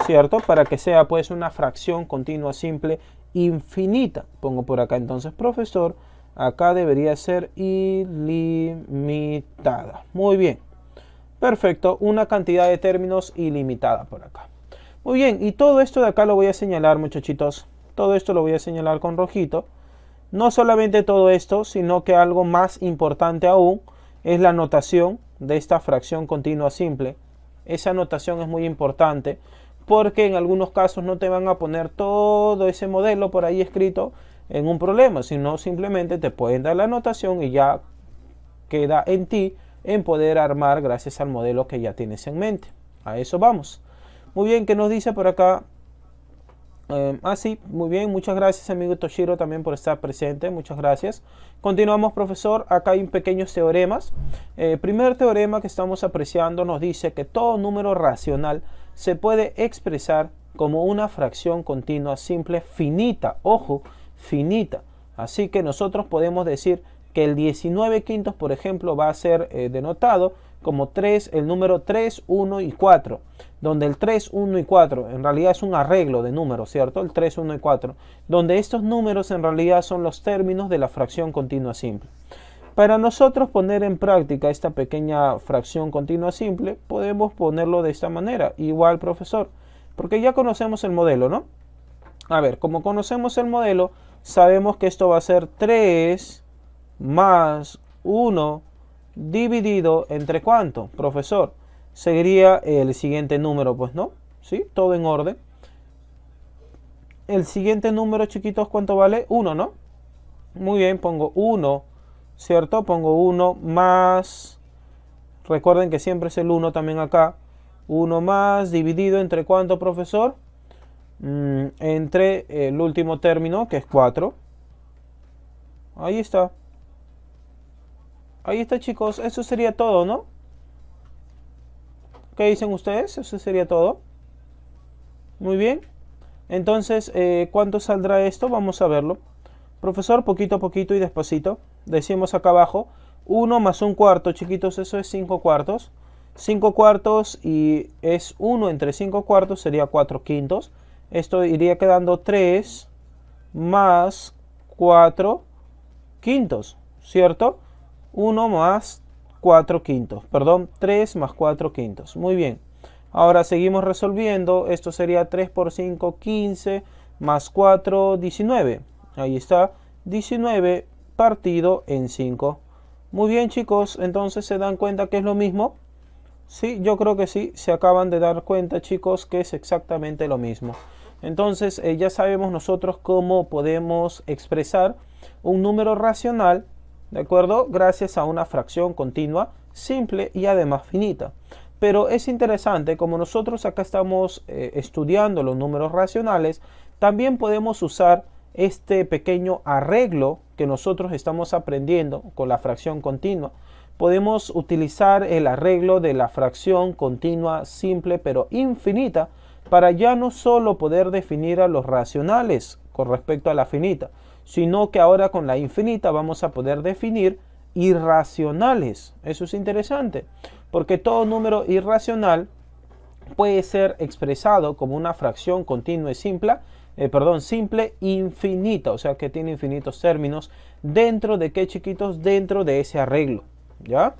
¿Cierto? Para que sea pues una fracción continua simple infinita. Pongo por acá entonces, profesor, acá debería ser ilimitada. Muy bien. Perfecto. Una cantidad de términos ilimitada por acá. Muy bien. Y todo esto de acá lo voy a señalar, muchachitos. Todo esto lo voy a señalar con rojito. No solamente todo esto, sino que algo más importante aún es la notación de esta fracción continua simple. Esa notación es muy importante porque en algunos casos no te van a poner todo ese modelo por ahí escrito en un problema, sino simplemente te pueden dar la notación y ya queda en ti en poder armar gracias al modelo que ya tienes en mente. A eso vamos. Muy bien, ¿qué nos dice por acá? Sí, muy bien, muchas gracias amigo Toshiro también por estar presente, muchas gracias. Continuamos, profesor, acá hay pequeños teoremas. Primer teorema que estamos apreciando nos dice que todo número racional se puede expresar como una fracción continua simple finita, ojo, finita. Así que nosotros podemos decir que el 19 quintos, por ejemplo, va a ser denotado como el número 3, 1 y 4, donde el 3, 1 y 4 en realidad es un arreglo de números, ¿cierto? El 3, 1 y 4, donde estos números en realidad son los términos de la fracción continua simple. Para nosotros poner en práctica esta pequeña fracción continua simple, podemos ponerlo de esta manera, igual, profesor, porque ya conocemos el modelo, ¿no? A ver, como conocemos el modelo, sabemos que esto va a ser 3 más 1 dividido entre ¿cuánto, profesor? Seguiría el siguiente número, pues, ¿no? ¿Sí? Todo en orden. El siguiente número, chiquitos, ¿cuánto vale? 1, ¿no? Muy bien, pongo 1, ¿cierto? Pongo 1 más, recuerden que siempre es el 1 también acá. 1 más dividido entre ¿cuánto, profesor? Entre el último término, que es 4. Ahí está. Ahí está, chicos, eso sería todo, ¿no? ¿Qué dicen ustedes? Eso sería todo. Muy bien. Entonces, ¿cuánto saldrá esto? Vamos a verlo. Profesor, poquito a poquito y despacito. Decimos acá abajo, 1 más 1 cuarto, chiquitos, eso es 5 cuartos. 5 cuartos y es 1 entre 5 cuartos, sería 4 quintos. Esto iría quedando 3 más 4 quintos, ¿cierto? 1 más 4 quintos, perdón, 3 más 4 quintos. Muy bien. Ahora seguimos resolviendo. Esto sería 3 por 5, 15, más 4, 19. Ahí está, 19 partido en 5. Muy bien, chicos, entonces se dan cuenta que es lo mismo. Sí, yo creo que sí, se acaban de dar cuenta, chicos, que es exactamente lo mismo. Entonces ya sabemos nosotros cómo podemos expresar un número racional, ¿de acuerdo? Gracias a una fracción continua, simple y además finita. Pero es interesante, como nosotros acá estamos estudiando los números racionales, también podemos usar este pequeño arreglo que nosotros estamos aprendiendo con la fracción continua. Podemos utilizar el arreglo de la fracción continua simple pero infinita para ya no solo poder definir a los racionales con respecto a la finita, sino que ahora con la infinita vamos a poder definir irracionales. Eso es interesante, porque todo número irracional puede ser expresado como una fracción continua y simple infinita, o sea que tiene infinitos términos. ¿Dentro de qué, chiquitos? Dentro de ese arreglo, ¿ya?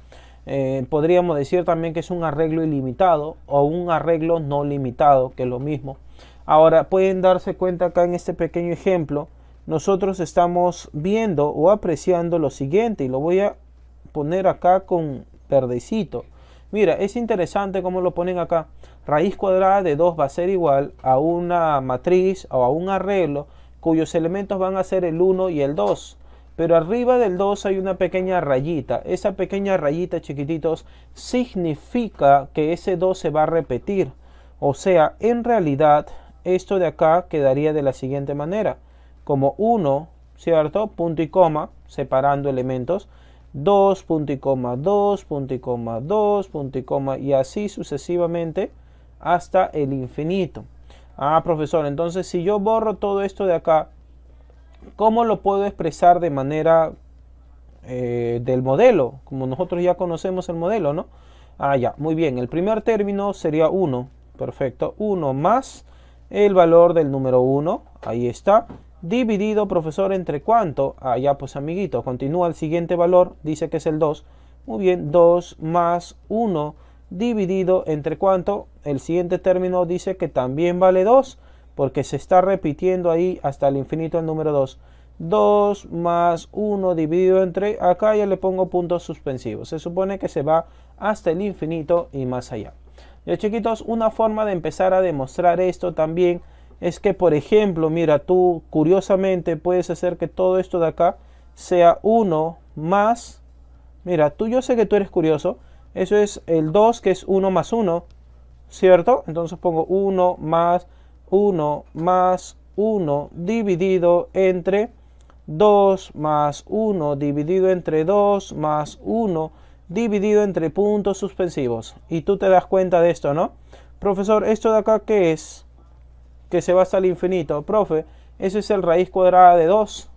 Podríamos decir también que es un arreglo ilimitado o un arreglo no limitado, que es lo mismo. Ahora pueden darse cuenta acá en este pequeño ejemplo, nosotros estamos viendo o apreciando lo siguiente, y lo voy a poner acá con verdecito. Mira, es interesante cómo lo ponen acá. Raíz cuadrada de 2 va a ser igual a una matriz o a un arreglo cuyos elementos van a ser el 1 y el 2. Pero arriba del 2 hay una pequeña rayita. Esa pequeña rayita, chiquititos, significa que ese 2 se va a repetir. O sea, en realidad, esto de acá quedaría de la siguiente manera. Como 1, ¿cierto? Punto y coma, separando elementos. 2, punto y coma, 2, punto y coma, 2, punto y coma, y así sucesivamente hasta el infinito. Ah, profesor, entonces si yo borro todo esto de acá, ¿cómo lo puedo expresar de manera del modelo? Como nosotros ya conocemos el modelo, ¿no? Ah, ya, muy bien. El primer término sería 1. Perfecto. 1 más el valor del número 1. Ahí está. Dividido, profesor, ¿entre cuánto? Ah, ya, pues, amiguito. Continúa el siguiente valor. Dice que es el 2. Muy bien. 2 más 1 dividido entre cuánto. El siguiente término dice que también vale 2. Porque se está repitiendo ahí hasta el infinito el número 2. 2 más 1 dividido entre, acá ya le pongo puntos suspensivos. Se supone que se va hasta el infinito y más allá. Ya, chiquitos, una forma de empezar a demostrar esto también es que, por ejemplo, mira, tú curiosamente puedes hacer que todo esto de acá sea 1 más, mira, yo sé que tú eres curioso, eso es el 2 que es 1 más 1, ¿cierto? Entonces pongo 1 más 1 dividido entre 2 más 1 dividido entre 2 más 1 dividido entre puntos suspensivos. Y tú te das cuenta de esto, ¿no? Profesor, ¿esto de acá qué es? Que se va hasta el infinito. Profe, eso es el raíz cuadrada de 2,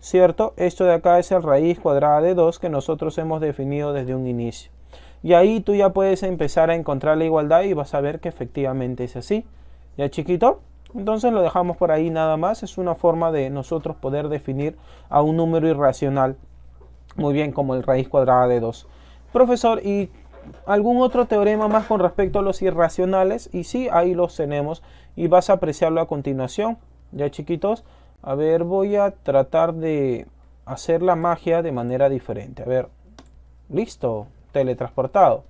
¿cierto? Esto de acá es el raíz cuadrada de 2 que nosotros hemos definido desde un inicio. Y ahí tú ya puedes empezar a encontrar la igualdad y vas a ver que efectivamente es así. ¿Ya, chiquito? Entonces lo dejamos por ahí nada más. Es una forma de nosotros poder definir a un número irracional. Muy bien, como el raíz cuadrada de 2. Profesor, ¿y algún otro teorema más con respecto a los irracionales? Y sí, ahí los tenemos. Y vas a apreciarlo a continuación. ¿Ya, chiquitos? A ver, voy a tratar de hacer la magia de manera diferente. A ver, listo, teletransportado.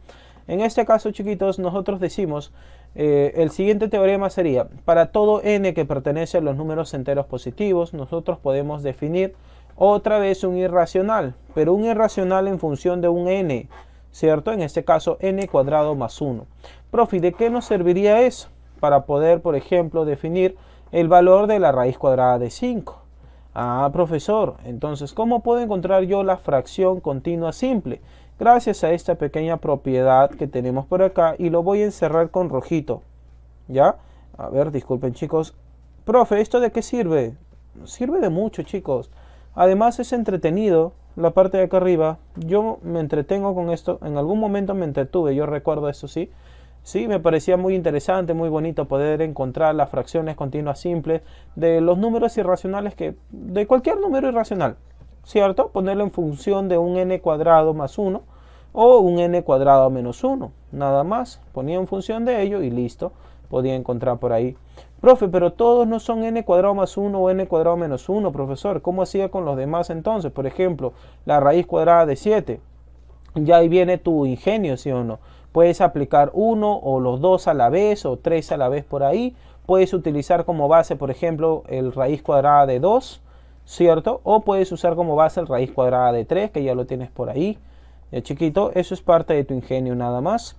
En este caso, chiquitos, nosotros decimos... el siguiente teorema sería, para todo n que pertenece a los números enteros positivos, nosotros podemos definir otra vez un irracional, pero un irracional en función de un n, ¿cierto? En este caso, n cuadrado más 1. Profe, ¿de qué nos serviría eso? Para poder, por ejemplo, definir el valor de la raíz cuadrada de 5. Ah, profesor, entonces, ¿cómo puedo encontrar yo la fracción continua simple? Gracias a esta pequeña propiedad que tenemos por acá, y lo voy a encerrar con rojito. ¿Ya? A ver, disculpen, chicos. Profe, ¿esto de qué sirve? Sirve de mucho, chicos. Además es entretenido. la parte de acá arriba, yo me entretengo con esto. En algún momento me entretuve, yo recuerdo eso, sí. Sí, me parecía muy interesante, muy bonito poder encontrar las fracciones continuas simples de los números irracionales, de cualquier número irracional, ¿cierto? Ponerlo en función de un n cuadrado más 1 o un n cuadrado menos 1, nada más. Ponía en función de ello y listo, podía encontrar por ahí. Profe, pero todos no son n cuadrado más 1 o n cuadrado menos 1, profesor. ¿Cómo hacía con los demás entonces? Por ejemplo, la raíz cuadrada de 7. Ya ahí viene tu ingenio, ¿sí o no? Puedes aplicar uno o los dos a la vez o tres a la vez por ahí. Puedes utilizar como base, por ejemplo, el raíz cuadrada de 2, ¿cierto? O puedes usar como base el raíz cuadrada de 3, que ya lo tienes por ahí. Chiquito, eso es parte de tu ingenio nada más.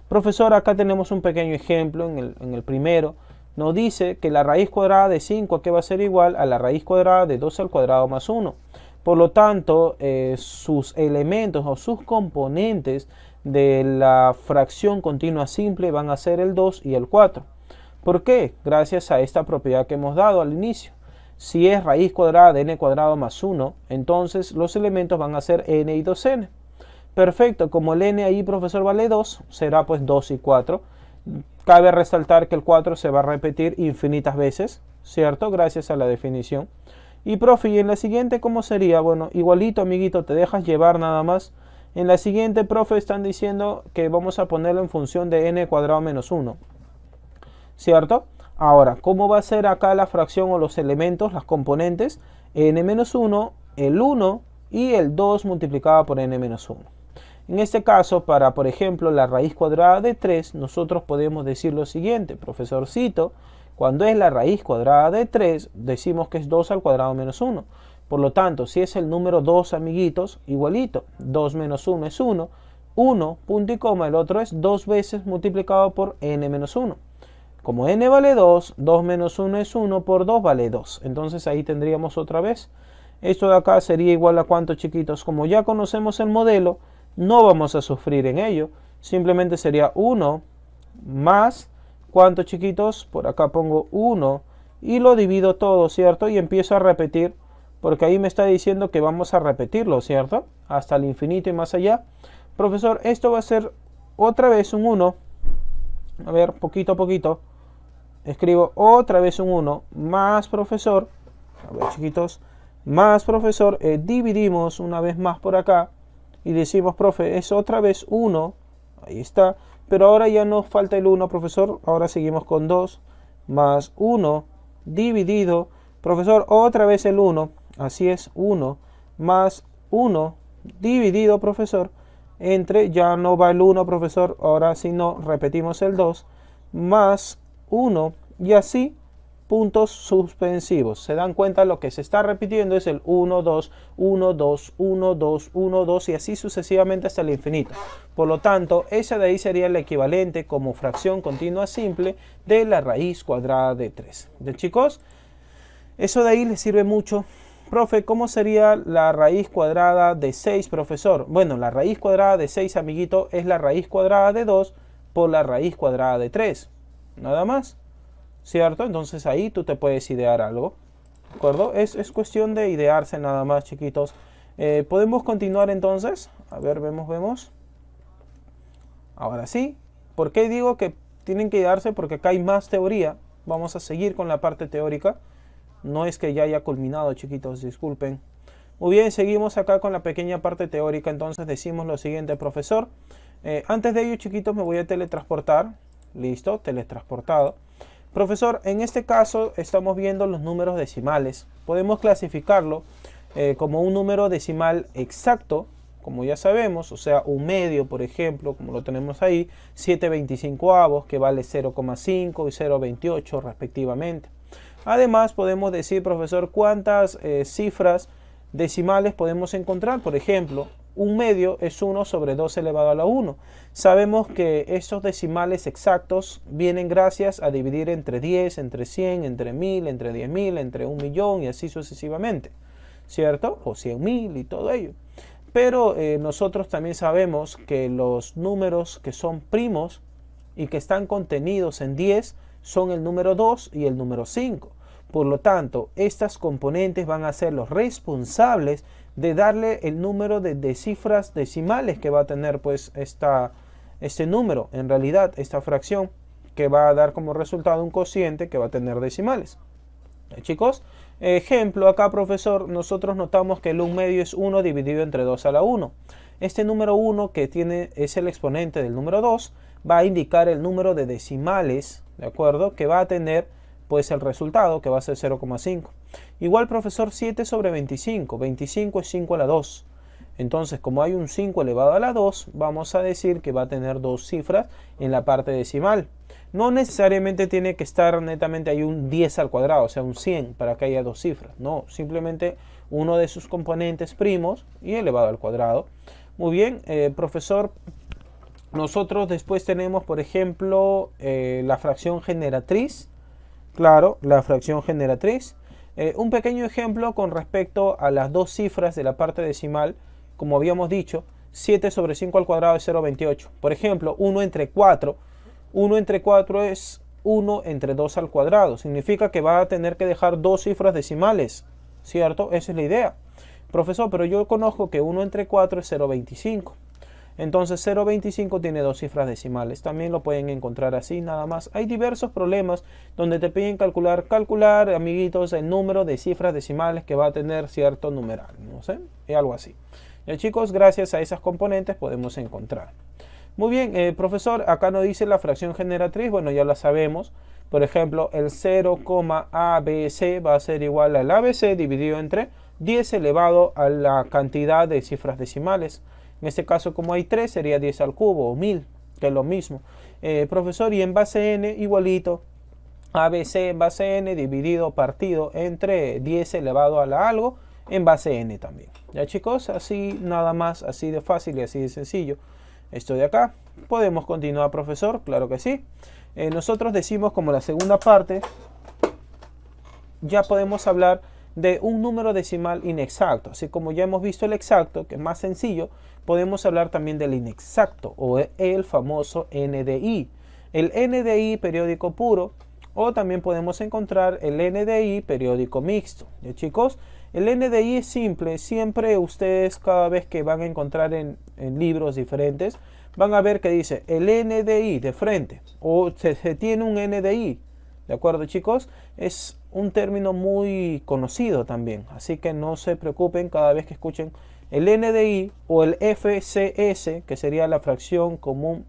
Profesor, acá tenemos un pequeño ejemplo en el primero. Nos dice que la raíz cuadrada de 5 que va a ser igual a la raíz cuadrada de 2 al cuadrado más 1. Por lo tanto, sus elementos o sus componentes de la fracción continua simple van a ser el 2 y el 4. ¿Por qué? Gracias a esta propiedad que hemos dado al inicio. Si es raíz cuadrada de n cuadrado más 1, entonces los elementos van a ser n y 2n. Perfecto, como el n ahí, profesor, vale 2, será pues 2 y 4. Cabe resaltar que el 4 se va a repetir infinitas veces, ¿cierto? Gracias a la definición. Y profe, ¿y en la siguiente cómo sería? Bueno, igualito, amiguito, te dejas llevar nada más. En la siguiente, profe, están diciendo que vamos a ponerlo en función de n cuadrado menos 1, ¿cierto? Ahora, ¿cómo va a ser acá la fracción o los elementos, las componentes? N menos 1, el 1 y el 2 multiplicado por n menos 1. En este caso, para, por ejemplo, la raíz cuadrada de 3, nosotros podemos decir lo siguiente, profesorcito, cuando es la raíz cuadrada de 3, decimos que es 2 al cuadrado menos 1. Por lo tanto, si es el número 2, amiguitos, igualito, 2 menos 1 es 1, 1, punto y coma, el otro es 2 veces multiplicado por n menos 1. Como n vale 2, 2 menos 1 es 1, por 2 vale 2. Entonces ahí tendríamos otra vez. Esto de acá sería igual a cuánto, chiquitos. Como ya conocemos el modelo, no vamos a sufrir en ello. Simplemente sería 1 más, ¿cuánto, chiquitos? Por acá pongo 1 y lo divido todo, ¿cierto? Y empiezo a repetir, porque ahí me está diciendo que vamos a repetirlo, ¿cierto? Hasta el infinito y más allá. Profesor, esto va a ser otra vez un 1. A ver, poquito a poquito. Escribo otra vez un 1 más, profesor. A ver, chiquitos. Más, profesor. Dividimos una vez más por acá. Y decimos, profe, es otra vez 1. Ahí está. Pero ahora ya nos falta el 1, profesor. Ahora seguimos con 2 más 1 dividido. Profesor, otra vez el 1. Así es, 1 más 1 dividido, profesor. Entre, ya no va el 1, profesor. Ahora sí no, repetimos el 2 más 1 y así puntos suspensivos. Se dan cuenta, lo que se está repitiendo es el 1, 2, 1, 2, 1, 2, 1, 2 y así sucesivamente hasta el infinito. Por lo tanto, esa de ahí sería el equivalente como fracción continua simple de la raíz cuadrada de 3. ¿De chicos? Eso de ahí les sirve mucho. Profe, ¿cómo sería la raíz cuadrada de 6, profesor? Bueno, la raíz cuadrada de 6, amiguito, es la raíz cuadrada de 2 por la raíz cuadrada de 3. Nada más. ¿Cierto? Entonces ahí tú te puedes idear algo. ¿De acuerdo? Es cuestión de idearse nada más, chiquitos. ¿Podemos continuar entonces? A ver, vemos. Ahora sí. ¿Por qué digo que tienen que idearse? Porque acá hay más teoría. Vamos a seguir con la parte teórica. No es que ya haya culminado, chiquitos, disculpen. Muy bien, seguimos acá con la pequeña parte teórica. Entonces decimos lo siguiente, profesor. Antes de ello, chiquitos, me voy a teletransportar. Listo, teletransportado. Profesor, en este caso estamos viendo los números decimales. Podemos clasificarlo como un número decimal exacto, como ya sabemos, o sea, un medio, por ejemplo, como lo tenemos ahí, 7/25, que vale 0,5 y 0,28 respectivamente. Además, podemos decir, profesor, cuántas cifras decimales podemos encontrar. Por ejemplo, un medio es 1 sobre 2 elevado a la 1. Sabemos que estos decimales exactos vienen gracias a dividir entre 10, entre 100, entre 1000, entre 10.000, entre 1.000.000 y así sucesivamente, ¿cierto? O 100.000 y todo ello. Pero nosotros también sabemos que los números que son primos y que están contenidos en 10 son el número 2 y el número 5. Por lo tanto, estas componentes van a ser los responsables de darle el número de cifras decimales que va a tener pues este número, en realidad esta fracción, que va a dar como resultado un cociente que va a tener decimales. Chicos, ejemplo, acá profesor, nosotros notamos que el 1 medio es 1 dividido entre 2 a la 1. Este número 1 que es el exponente del número 2 va a indicar el número de decimales, ¿de acuerdo? Que va a tener pues el resultado, que va a ser 0,5. Igual profesor, 7 sobre 25. 25 es 5 a la 2. Entonces, como hay un 5 elevado a la 2, vamos a decir que va a tener dos cifras en la parte decimal. No necesariamente tiene que estar netamente ahí un 10 al cuadrado, o sea, un 100 para que haya dos cifras. No, simplemente uno de sus componentes primos y elevado al cuadrado. Muy bien, profesor, nosotros después tenemos, por ejemplo, la fracción generatriz. Claro, la fracción generatriz. Un pequeño ejemplo con respecto a las dos cifras de la parte decimal. Como habíamos dicho, 7 sobre 5 al cuadrado es 0,28. Por ejemplo, 1 entre 4. 1 entre 4 es 1 entre 2 al cuadrado. Significa que va a tener que dejar dos cifras decimales, ¿cierto? Esa es la idea. Profesor, pero yo conozco que 1 entre 4 es 0,25. Entonces 0,25 tiene dos cifras decimales. También lo pueden encontrar así, nada más. Hay diversos problemas donde te piden calcular, amiguitos, el número de cifras decimales que va a tener cierto numeral. No sé, algo así. Ya, chicos, gracias a esas componentes podemos encontrar. Muy bien, profesor, acá nos dice la fracción generatriz. Bueno, ya la sabemos. Por ejemplo, el 0,ABC va a ser igual al ABC dividido entre 10 elevado a la cantidad de cifras decimales. En este caso, como hay 3, sería 10 al cubo o 1000, que es lo mismo. Profesor, y en base n igualito, ABC en base n dividido partido entre 10 elevado a la algo en base n también. Ya, chicos, así nada más, así de fácil y así de sencillo. Esto de acá. ¿Podemos continuar, profesor? Claro que sí. Nosotros decimos como la segunda parte, ya podemos hablar de un número decimal inexacto. Así como ya hemos visto el exacto, que es más sencillo, podemos hablar también del inexacto o el famoso NDI. El NDI periódico puro, o también podemos encontrar el NDI periódico mixto. ¿Ya, chicos? El NDI es simple. Siempre ustedes, cada vez que van a encontrar en libros diferentes, van a ver que dice el NDI de frente o se tiene un NDI. ¿De acuerdo, chicos? Es un término muy conocido también, así que no se preocupen cada vez que escuchen el NDI o el FCS, que sería la fracción común,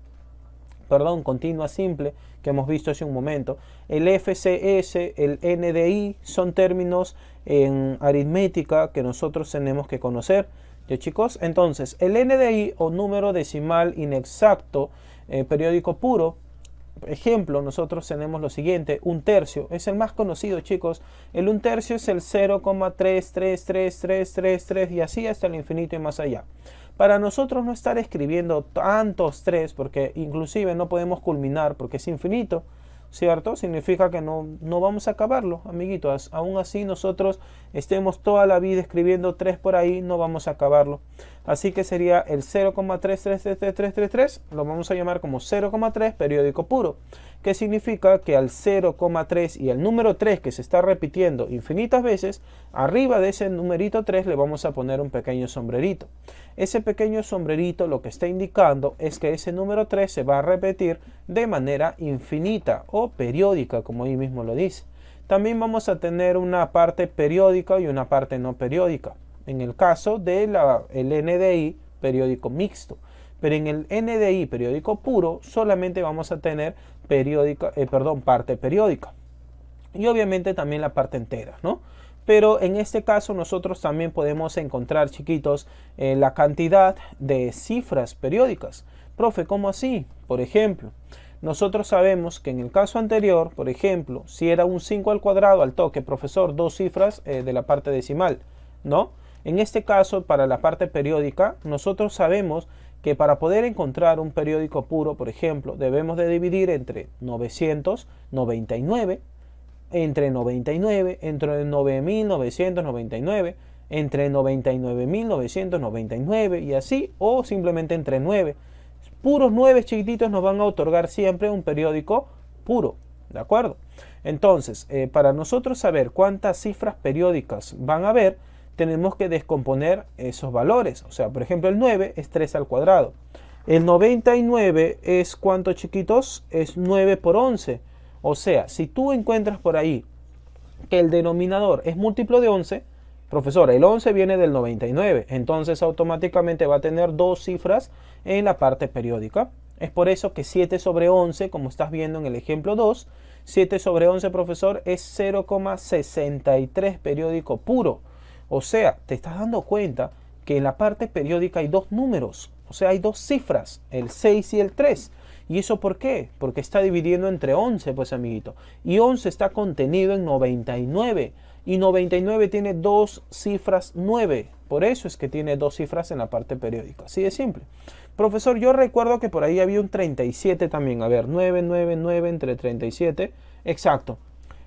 continua simple, que hemos visto hace un momento. El FCS, el NDI, son términos en aritmética que nosotros tenemos que conocer. ¿Ya, chicos? Entonces, el NDI o número decimal inexacto periódico puro, ejemplo, nosotros tenemos lo siguiente: un tercio, es el más conocido, chicos. El un tercio es el 0,333333 y así hasta el infinito y más allá. Para nosotros no estar escribiendo tantos 3, porque inclusive no podemos culminar porque es infinito, ¿cierto? Significa que no vamos a acabarlo, amiguitos. Aún así nosotros estemos toda la vida escribiendo 3 por ahí, no vamos a acabarlo. Así que sería el 0,333333, lo vamos a llamar como 0,3 periódico puro, que significa que al 0,3 y el número 3 que se está repitiendo infinitas veces, arriba de ese numerito 3 le vamos a poner un pequeño sombrerito. Ese pequeño sombrerito lo que está indicando es que ese número 3 se va a repetir de manera infinita o periódica, como ahí mismo lo dice. También vamos a tener una parte periódica y una parte no periódica, en el caso del NDI periódico mixto. Pero en el NDI periódico puro solamente vamos a tener parte periódica. Y obviamente también la parte entera, ¿no? Pero en este caso nosotros también podemos encontrar, chiquitos, la cantidad de cifras periódicas. Profe, ¿cómo así? Por ejemplo, nosotros sabemos que en el caso anterior, por ejemplo, si era un 5 al cuadrado al toque, profesor, dos cifras de la parte decimal, ¿no? En este caso, para la parte periódica, nosotros sabemos que para poder encontrar un periódico puro, por ejemplo, debemos de dividir entre 999, entre 99, entre 9999, entre 99.999 y así, o simplemente entre 9. Puros 9 chiquititos nos van a otorgar siempre un periódico puro. ¿De acuerdo? Entonces, para nosotros saber cuántas cifras periódicas van a haber, tenemos que descomponer esos valores. O sea, por ejemplo, el 9 es 3 al cuadrado. El 99 es, ¿cuánto, chiquitos? Es 9 por 11. O sea, si tú encuentras por ahí que el denominador es múltiplo de 11, profesor, el 11 viene del 99, entonces automáticamente va a tener dos cifras en la parte periódica. Es por eso que 7 sobre 11, como estás viendo en el ejemplo 2, 7 sobre 11, profesor, es 0,63 periódico puro. O sea, te estás dando cuenta que en la parte periódica hay dos números, o sea, hay dos cifras, el 6 y el 3. ¿Y eso por qué? Porque está dividiendo entre 11, pues, amiguito. Y 11 está contenido en 99. Y 99 tiene dos cifras 9. Por eso es que tiene dos cifras en la parte periódica. Así de simple. Profesor, yo recuerdo que por ahí había un 37 también. A ver, 999 entre 37. Exacto.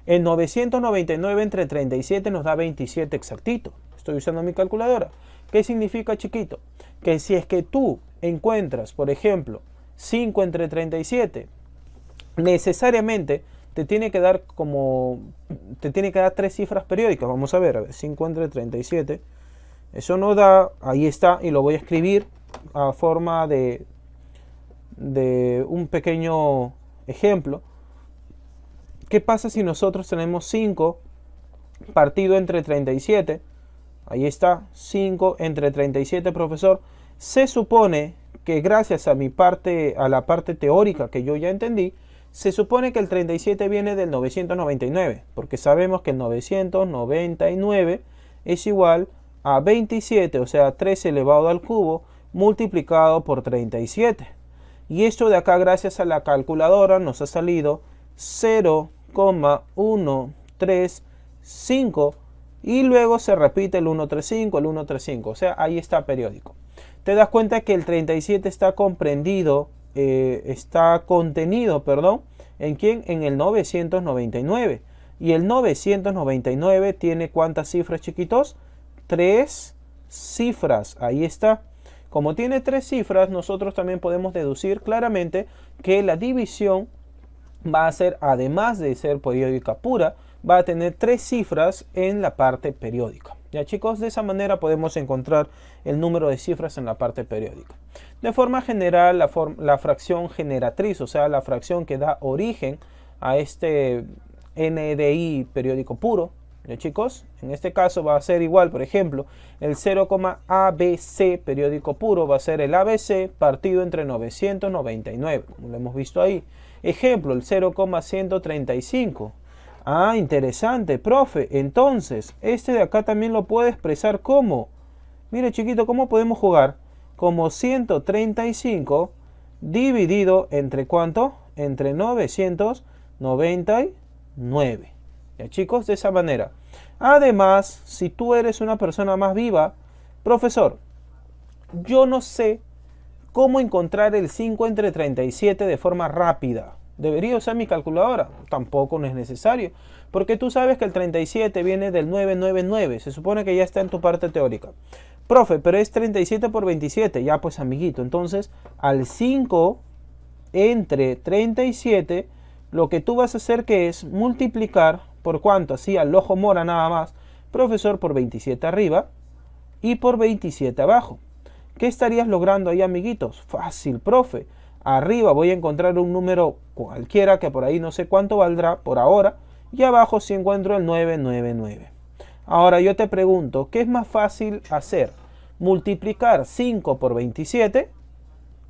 El 999 entre 37 nos da 27 exactito. Estoy usando mi calculadora. ¿Qué significa, chiquito? Que si es que tú encuentras, por ejemplo, 5 entre 37, necesariamente te tiene que dar tres cifras periódicas. Vamos a ver, 5 entre 37. Eso nos da, ahí está, y lo voy a escribir a forma de un pequeño ejemplo. ¿Qué pasa si nosotros tenemos 5 partido entre 37? Ahí está, 5 entre 37, profesor. Se supone que gracias a la parte teórica que yo ya entendí, se supone que el 37 viene del 999, porque sabemos que el 999 es igual a 27, o sea, 3 elevado al cubo, multiplicado por 37. Y esto de acá, gracias a la calculadora, nos ha salido 0,135, y luego se repite el 135, el 135, o sea, ahí está periódico. Te das cuenta que el 37 está contenido, ¿en quién? En el 999. Y el 999 tiene ¿cuántas cifras, chiquitos? 3 cifras. Ahí está. Como tiene 3 cifras, nosotros también podemos deducir claramente que la división va a ser, además de ser periódica pura, va a tener 3 cifras en la parte periódica. Ya, chicos, de esa manera podemos encontrar el número de cifras en la parte periódica. De forma general, la fracción generatriz, o sea, la fracción que da origen a este NDI periódico puro, ya, chicos, en este caso va a ser igual, por ejemplo, el 0,ABC periódico puro va a ser el ABC partido entre 999, como lo hemos visto ahí. Ejemplo, el 0,135. Ah, interesante, profe. Entonces, este de acá también lo puede expresar como, mire, chiquito, ¿cómo podemos jugar? Como 135 dividido entre ¿cuánto? Entre 999. Ya, chicos, de esa manera. Además, si tú eres una persona más viva, profesor, yo no sé cómo encontrar el 5 entre 37 de forma rápida. ¿Debería usar mi calculadora? Tampoco no es necesario, porque tú sabes que el 37 viene del 999, se supone que ya está en tu parte teórica. Profe, pero es 37 por 27, ya pues, amiguito, entonces al 5 entre 37, lo que tú vas a hacer que es multiplicar, ¿por cuánto? Así al ojo mora nada más, profesor, por 27 arriba y por 27 abajo. ¿Qué estarías logrando ahí, amiguitos? Fácil, profe. Arriba voy a encontrar un número cualquiera que por ahí no sé cuánto valdrá por ahora. Y abajo sí encuentro el 999. Ahora yo te pregunto, ¿qué es más fácil hacer? ¿Multiplicar 5 por 27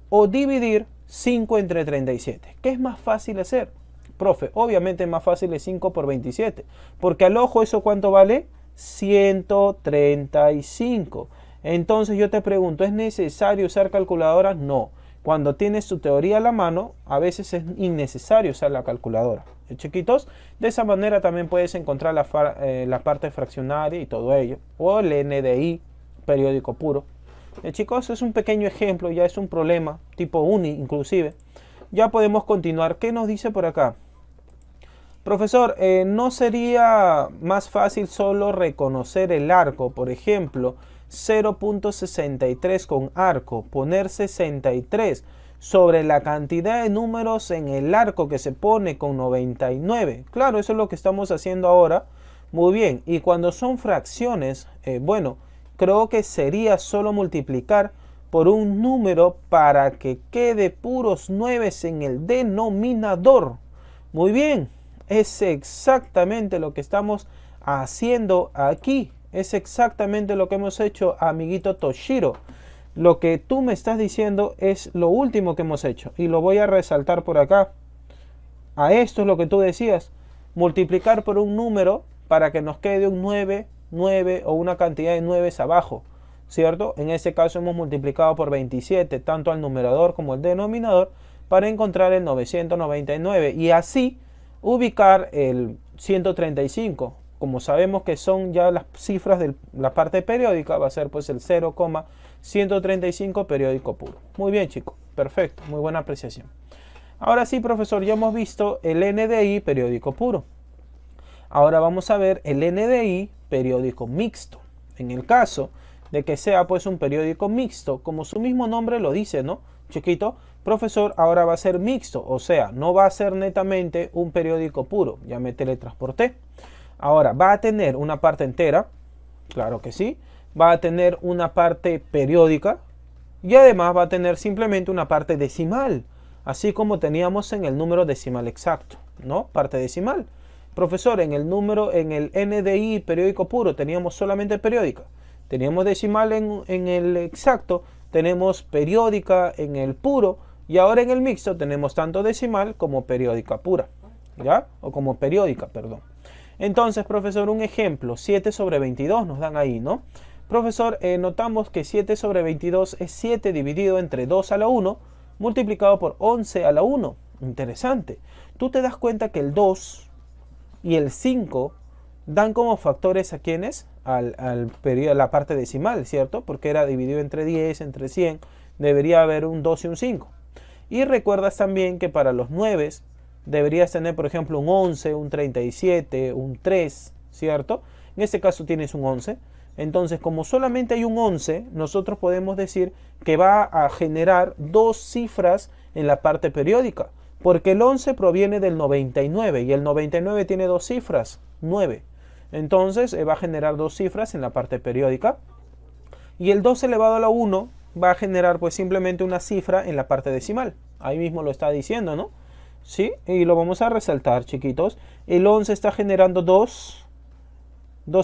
o dividir 5 entre 37? ¿Qué es más fácil hacer? Profe, obviamente más fácil es 5 por 27. Porque al ojo eso ¿cuánto vale? 135. Entonces yo te pregunto, ¿es necesario usar calculadora? No. Cuando tienes tu teoría a la mano, a veces es innecesario usar la calculadora. Chiquitos, de esa manera también puedes encontrar la parte fraccionaria y todo ello. O el NDI, periódico puro. Chicos, es un pequeño ejemplo, ya es un problema, tipo uni inclusive. Ya podemos continuar. ¿Qué nos dice por acá? Profesor, ¿no sería más fácil solo reconocer el arco? Por ejemplo, 0.63 con arco, poner 63, sobre la cantidad de números en el arco que se pone con 99. Claro, eso es lo que estamos haciendo ahora. Muy bien, y cuando son fracciones, bueno, creo que sería solo multiplicar por un número para que quede puros 9 en el denominador. Muy bien, es exactamente lo que estamos haciendo aquí. Es exactamente lo que hemos hecho, amiguito Toshiro. Lo que tú me estás diciendo es lo último que hemos hecho. Y lo voy a resaltar por acá. A esto es lo que tú decías. Multiplicar por un número para que nos quede un 9, 9 o una cantidad de 9 abajo. ¿Cierto? En este caso hemos multiplicado por 27, tanto al numerador como al denominador, para encontrar el 999. Y así ubicar el 135. Como sabemos que son ya las cifras de la parte periódica, va a ser pues el 0,135 periódico puro. Muy bien, chicos. Perfecto. Muy buena apreciación. Ahora sí, profesor, ya hemos visto el NDI periódico puro. Ahora vamos a ver el NDI periódico mixto. En el caso de que sea pues un periódico mixto, como su mismo nombre lo dice, ¿no? Chiquito, profesor, ahora va a ser mixto, o sea, no va a ser netamente un periódico puro. Ya me teletransporté. Ahora, va a tener una parte entera, claro que sí. Va a tener una parte periódica y además va a tener simplemente una parte decimal, así como teníamos en el número decimal exacto, ¿no? Parte decimal. Profesor, en el NDI periódico puro teníamos solamente periódica. Teníamos decimal en el exacto, tenemos periódica en el puro y ahora en el mixto tenemos tanto decimal como periódica pura, ¿ya? O como periódica, perdón. Entonces, profesor, un ejemplo, 7 sobre 22 nos dan ahí, ¿no? Profesor, notamos que 7 sobre 22 es 7 dividido entre 2 a la 1 multiplicado por 11 a la 1. Interesante. Tú te das cuenta que el 2 y el 5 dan como factores a quienes, al periodo, la parte decimal, ¿cierto? Porque era dividido entre 10, entre 100, debería haber un 2 y un 5. Y recuerdas también que para los 9 deberías tener, por ejemplo, un 11, un 37, un 3, ¿cierto? En este caso tienes un 11. Entonces, como solamente hay un 11, nosotros podemos decir que va a generar dos cifras en la parte periódica. Porque el 11 proviene del 99 y el 99 tiene dos cifras, 9. Entonces, va a generar dos cifras en la parte periódica. Y el 2 elevado a la 1 va a generar pues simplemente una cifra en la parte decimal. Ahí mismo lo está diciendo, ¿no? ¿Sí? Y lo vamos a resaltar, chiquitos. El 11 está generando dos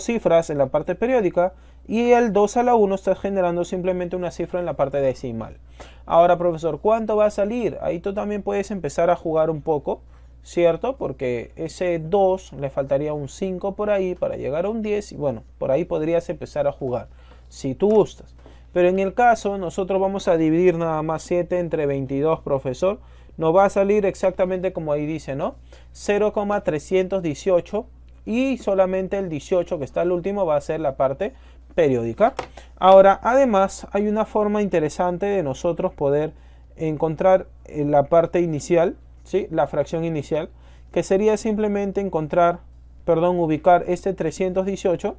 cifras en la parte periódica y el 2 a la 1 está generando simplemente una cifra en la parte decimal. Ahora, profesor, ¿cuánto va a salir? Ahí tú también puedes empezar a jugar un poco, ¿cierto? Porque ese 2 le faltaría un 5 por ahí para llegar a un 10 y bueno, por ahí podrías empezar a jugar, si tú gustas. Pero en el caso, nosotros vamos a dividir nada más 7 entre 22, profesor. Nos va a salir exactamente como ahí dice, ¿no? 0,318 y solamente el 18 que está al último va a ser la parte periódica. Ahora, además, hay una forma interesante de nosotros poder encontrar la parte inicial, ¿sí? La fracción inicial, que sería simplemente ubicar este 318,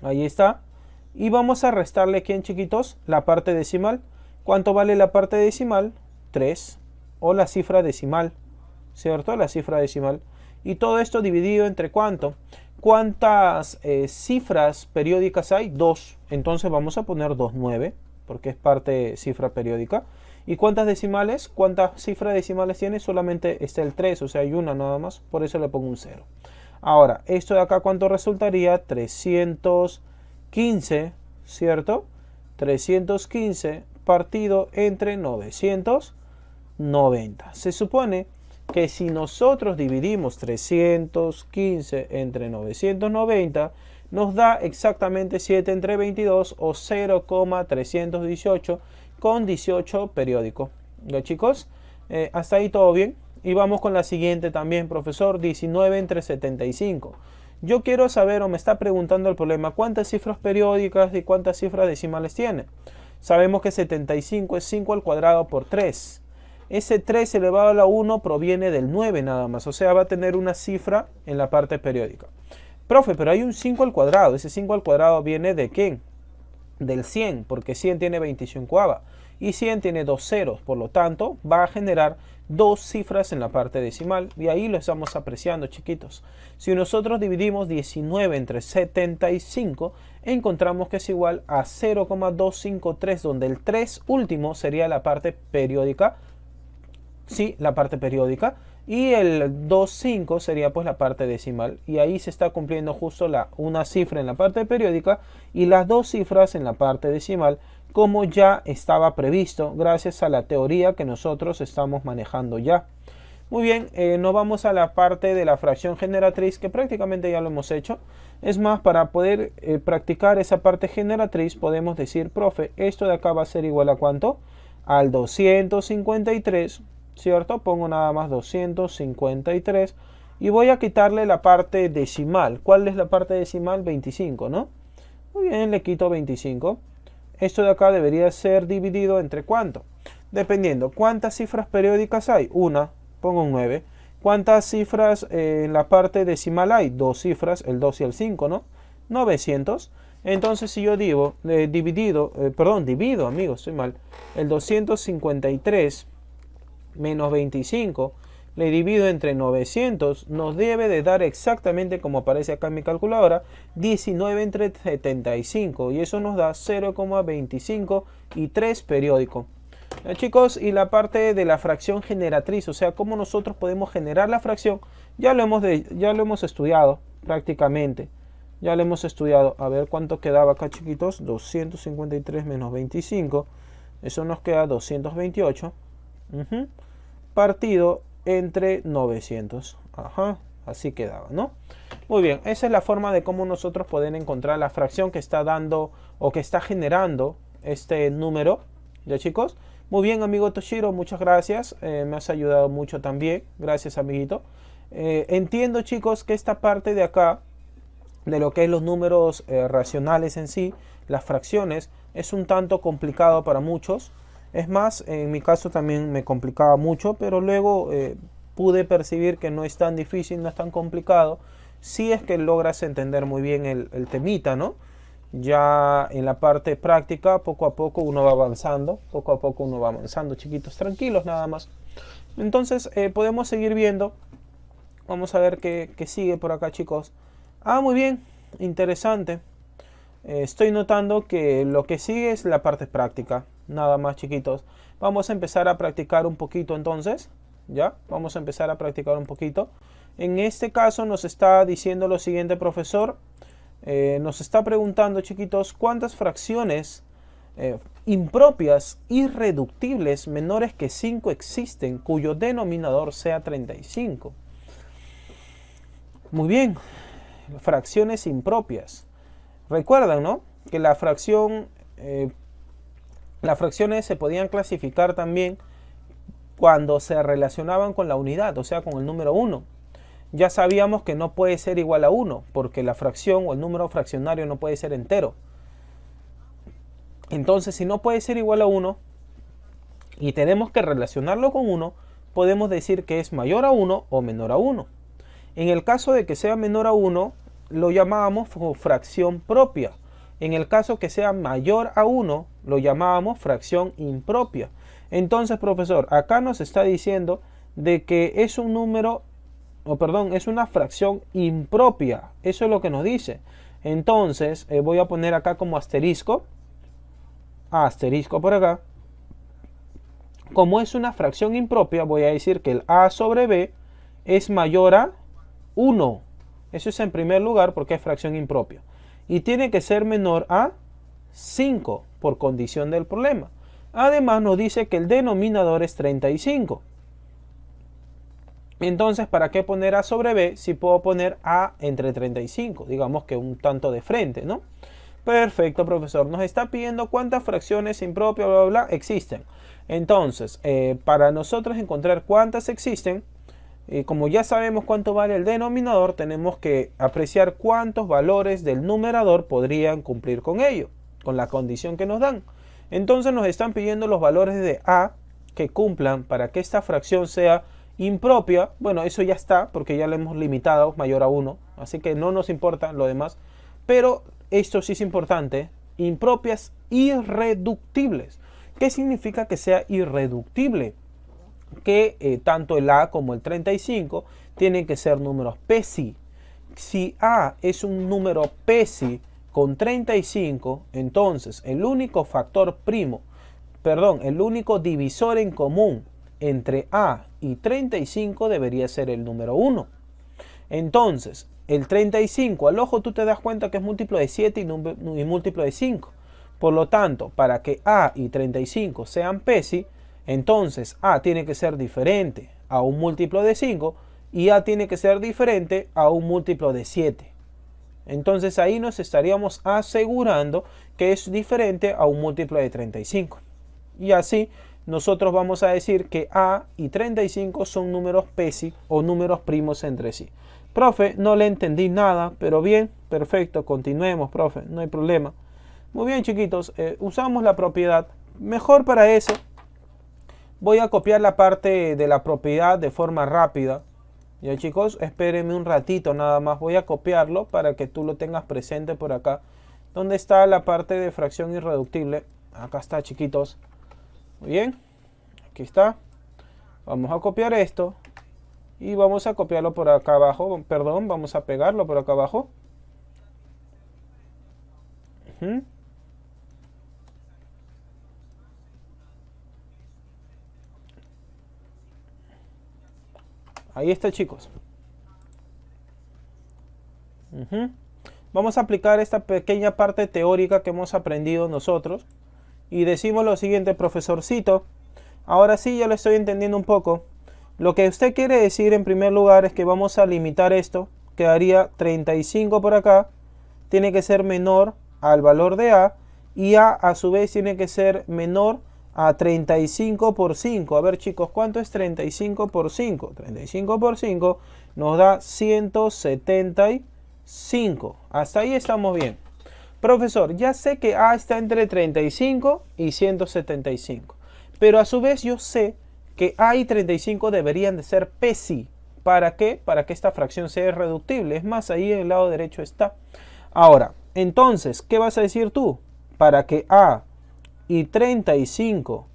ahí está, y vamos a restarle aquí en chiquitos la parte decimal. ¿Cuánto vale la parte decimal? 3, o la cifra decimal, ¿cierto? La cifra decimal. Y todo esto dividido entre ¿cuánto? ¿Cuántas cifras periódicas hay? 2. Entonces vamos a poner 2, 9, porque es parte cifra periódica. ¿Y cuántas decimales? ¿Cuántas cifras decimales tiene? Solamente está el 3, o sea, hay una nada más. Por eso le pongo un 0. Ahora, esto de acá, ¿cuánto resultaría? 315, ¿cierto? 315 partido entre 990. Se supone que si nosotros dividimos 315 entre 990, nos da exactamente 7 entre 22 o 0,318 con 18 periódico. ¿Ya, chicos? Hasta ahí todo bien. Y vamos con la siguiente también, profesor. 19 entre 75. Yo quiero saber, o me está preguntando el problema, ¿cuántas cifras periódicas y cuántas cifras decimales tiene? Sabemos que 75 es 5 al cuadrado por 3. Ese 3 elevado a la 1 proviene del 9 nada más. O sea, va a tener una cifra en la parte periódica. Profe, pero hay un 5 al cuadrado. Ese 5 al cuadrado viene ¿de quién? Del 100, porque 100 tiene 25ava. y 100 tiene dos ceros, por lo tanto va a generar dos cifras en la parte decimal y ahí lo estamos apreciando, chiquitos. Si nosotros dividimos 19 entre 75, encontramos que es igual a 0,253, donde el 3 último sería la parte periódica, sí, la parte periódica, y el 2,5 sería pues la parte decimal, y ahí se está cumpliendo justo una cifra en la parte periódica y las dos cifras en la parte decimal, como ya estaba previsto gracias a la teoría que nosotros estamos manejando ya. Muy bien, nos vamos a la parte de la fracción generatriz, que prácticamente ya lo hemos hecho. Es más, para poder practicar esa parte generatriz podemos decir, profe, esto de acá va a ser igual a ¿cuánto? Al 253, ¿cierto? Pongo nada más 253 y voy a quitarle la parte decimal. ¿Cuál es la parte decimal? 25, ¿no? Muy bien, le quito 25. Esto de acá debería ser dividido entre ¿cuánto? Dependiendo, ¿cuántas cifras periódicas hay? Una, pongo un 9. ¿Cuántas cifras en la parte decimal hay? Dos cifras, el 2 y el 5, ¿no? 900. Entonces, si yo divido, amigos, estoy mal, el 253 menos 25, le divido entre 900, nos debe de dar exactamente como aparece acá en mi calculadora, 19 entre 75, y eso nos da 0,25 y 3 periódico. Chicos, y la parte de la fracción generatriz, o sea, cómo nosotros podemos generar la fracción, ya lo hemos estudiado prácticamente. Ya lo hemos estudiado. A ver cuánto quedaba acá, chiquitos. 253 menos 25. Eso nos queda 228. Partido entre 900. Ajá, así quedaba, ¿no? Muy bien, esa es la forma de cómo nosotros podemos encontrar la fracción que está dando o que está generando este número. ¿Ya, chicos? Muy bien, amigo Toshiro, muchas gracias. Me has ayudado mucho también. Gracias, amiguito. Entiendo, chicos, que esta parte de acá, de lo que es los números racionales en sí, las fracciones, es un tanto complicado para muchos. Es más, en mi caso también me complicaba mucho, pero luego pude percibir que no es tan difícil, no es tan complicado, si es que logras entender muy bien el temita, ¿no? Ya en la parte práctica, poco a poco uno va avanzando, chiquitos, tranquilos nada más. Entonces podemos seguir viendo. Vamos a ver qué sigue por acá, chicos. Muy bien, interesante. Estoy notando que lo que sigue es la parte práctica. Nada más, chiquitos. Vamos a empezar a practicar un poquito entonces. ¿Ya? Vamos a empezar a practicar un poquito. En este caso nos está diciendo lo siguiente, profesor. Nos está preguntando, chiquitos, ¿cuántas fracciones impropias, irreductibles, menores que 5 existen cuyo denominador sea 35? Muy bien. Fracciones impropias. Recuerdan, ¿no? Que las fracciones se podían clasificar también cuando se relacionaban con la unidad, o sea, con el número 1. Ya sabíamos que no puede ser igual a 1, porque la fracción o el número fraccionario no puede ser entero. Entonces, si no puede ser igual a 1 y tenemos que relacionarlo con 1, podemos decir que es mayor a 1 o menor a 1. En el caso de que sea menor a 1, lo llamábamos fracción propia. En el caso que sea mayor a 1, lo llamábamos fracción impropia. Entonces, profesor, acá nos está diciendo de que es un número, es una fracción impropia. Eso es lo que nos dice. Entonces, voy a poner acá como asterisco. Asterisco por acá. Como es una fracción impropia, voy a decir que el a sobre b es mayor a 1. Eso es en primer lugar porque es fracción impropia. Y tiene que ser menor a 5 por condición del problema. Además nos dice que el denominador es 35. Entonces, ¿para qué poner a sobre b si puedo poner a entre 35? Digamos que un tanto de frente, ¿no? Perfecto, profesor. Nos está pidiendo cuántas fracciones impropias, bla, bla, bla, existen. Entonces, para nosotros encontrar cuántas existen, como ya sabemos cuánto vale el denominador, tenemos que apreciar cuántos valores del numerador podrían cumplir con ello, con la condición que nos dan. Entonces nos están pidiendo los valores de a que cumplan para que esta fracción sea impropia. Bueno, eso ya está porque ya lo hemos limitado, mayor a 1, así que no nos importa lo demás. Pero esto sí es importante, impropias irreductibles. ¿Qué significa que sea irreductible? Que tanto el A como el 35 tienen que ser números PESI. Si A es un número PESI con 35, entonces el único el único divisor en común entre A y 35 debería ser el número 1. Entonces, el 35 al ojo tú te das cuenta que es múltiplo de 7 y múltiplo de 5. Por lo tanto, para que A y 35 sean PESI, entonces A tiene que ser diferente a un múltiplo de 5 y A tiene que ser diferente a un múltiplo de 7. Entonces ahí nos estaríamos asegurando que es diferente a un múltiplo de 35. Y así nosotros vamos a decir que A y 35 son números PESI o números primos entre sí. Profe, no le entendí nada, pero bien, perfecto, continuemos, profe, no hay problema. Muy bien, chiquitos, usamos la propiedad. Mejor para eso, voy a copiar la parte de la propiedad de forma rápida. Ya, chicos, espérenme un ratito nada más. Voy a copiarlo para que tú lo tengas presente por acá. ¿Dónde está la parte de fracción irreductible? Acá está, chiquitos. Muy bien, aquí está. Vamos a copiar esto. Y vamos a copiarlo por acá abajo. Perdón, vamos a pegarlo por acá abajo. Ahí está, chicos. Vamos a aplicar esta pequeña parte teórica que hemos aprendido nosotros. Y decimos lo siguiente, profesorcito. Ahora sí, ya lo estoy entendiendo un poco. Lo que usted quiere decir en primer lugar es que vamos a limitar esto. Quedaría 35 por acá. Tiene que ser menor al valor de A. Y A su vez tiene que ser menor a 35 por 5. A ver, chicos, ¿cuánto es 35 por 5? 35 por 5 nos da 175. Hasta ahí estamos bien. Profesor, ya sé que A está entre 35 y 175. Pero a su vez yo sé que A y 35 deberían de ser PESI. ¿Para qué? Para que esta fracción sea irreductible. Es más, ahí en el lado derecho está. Ahora, entonces, ¿qué vas a decir tú? Para que A y 35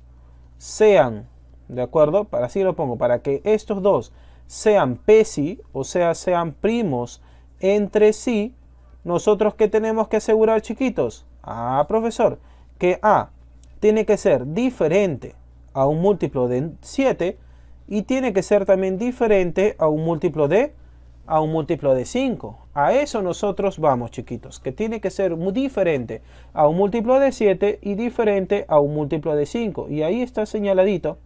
sean, ¿de acuerdo? Así lo pongo, para que estos dos sean PESI, o sea, sean primos entre sí, nosotros ¿qué tenemos que asegurar, chiquitos? Profesor, que A tiene que ser diferente a un múltiplo de 7 y tiene que ser también diferente a un múltiplo de 5. A eso nosotros vamos, chiquitos, que tiene que ser muy diferente a un múltiplo de 7 y diferente a un múltiplo de 5. Y ahí está señaladito,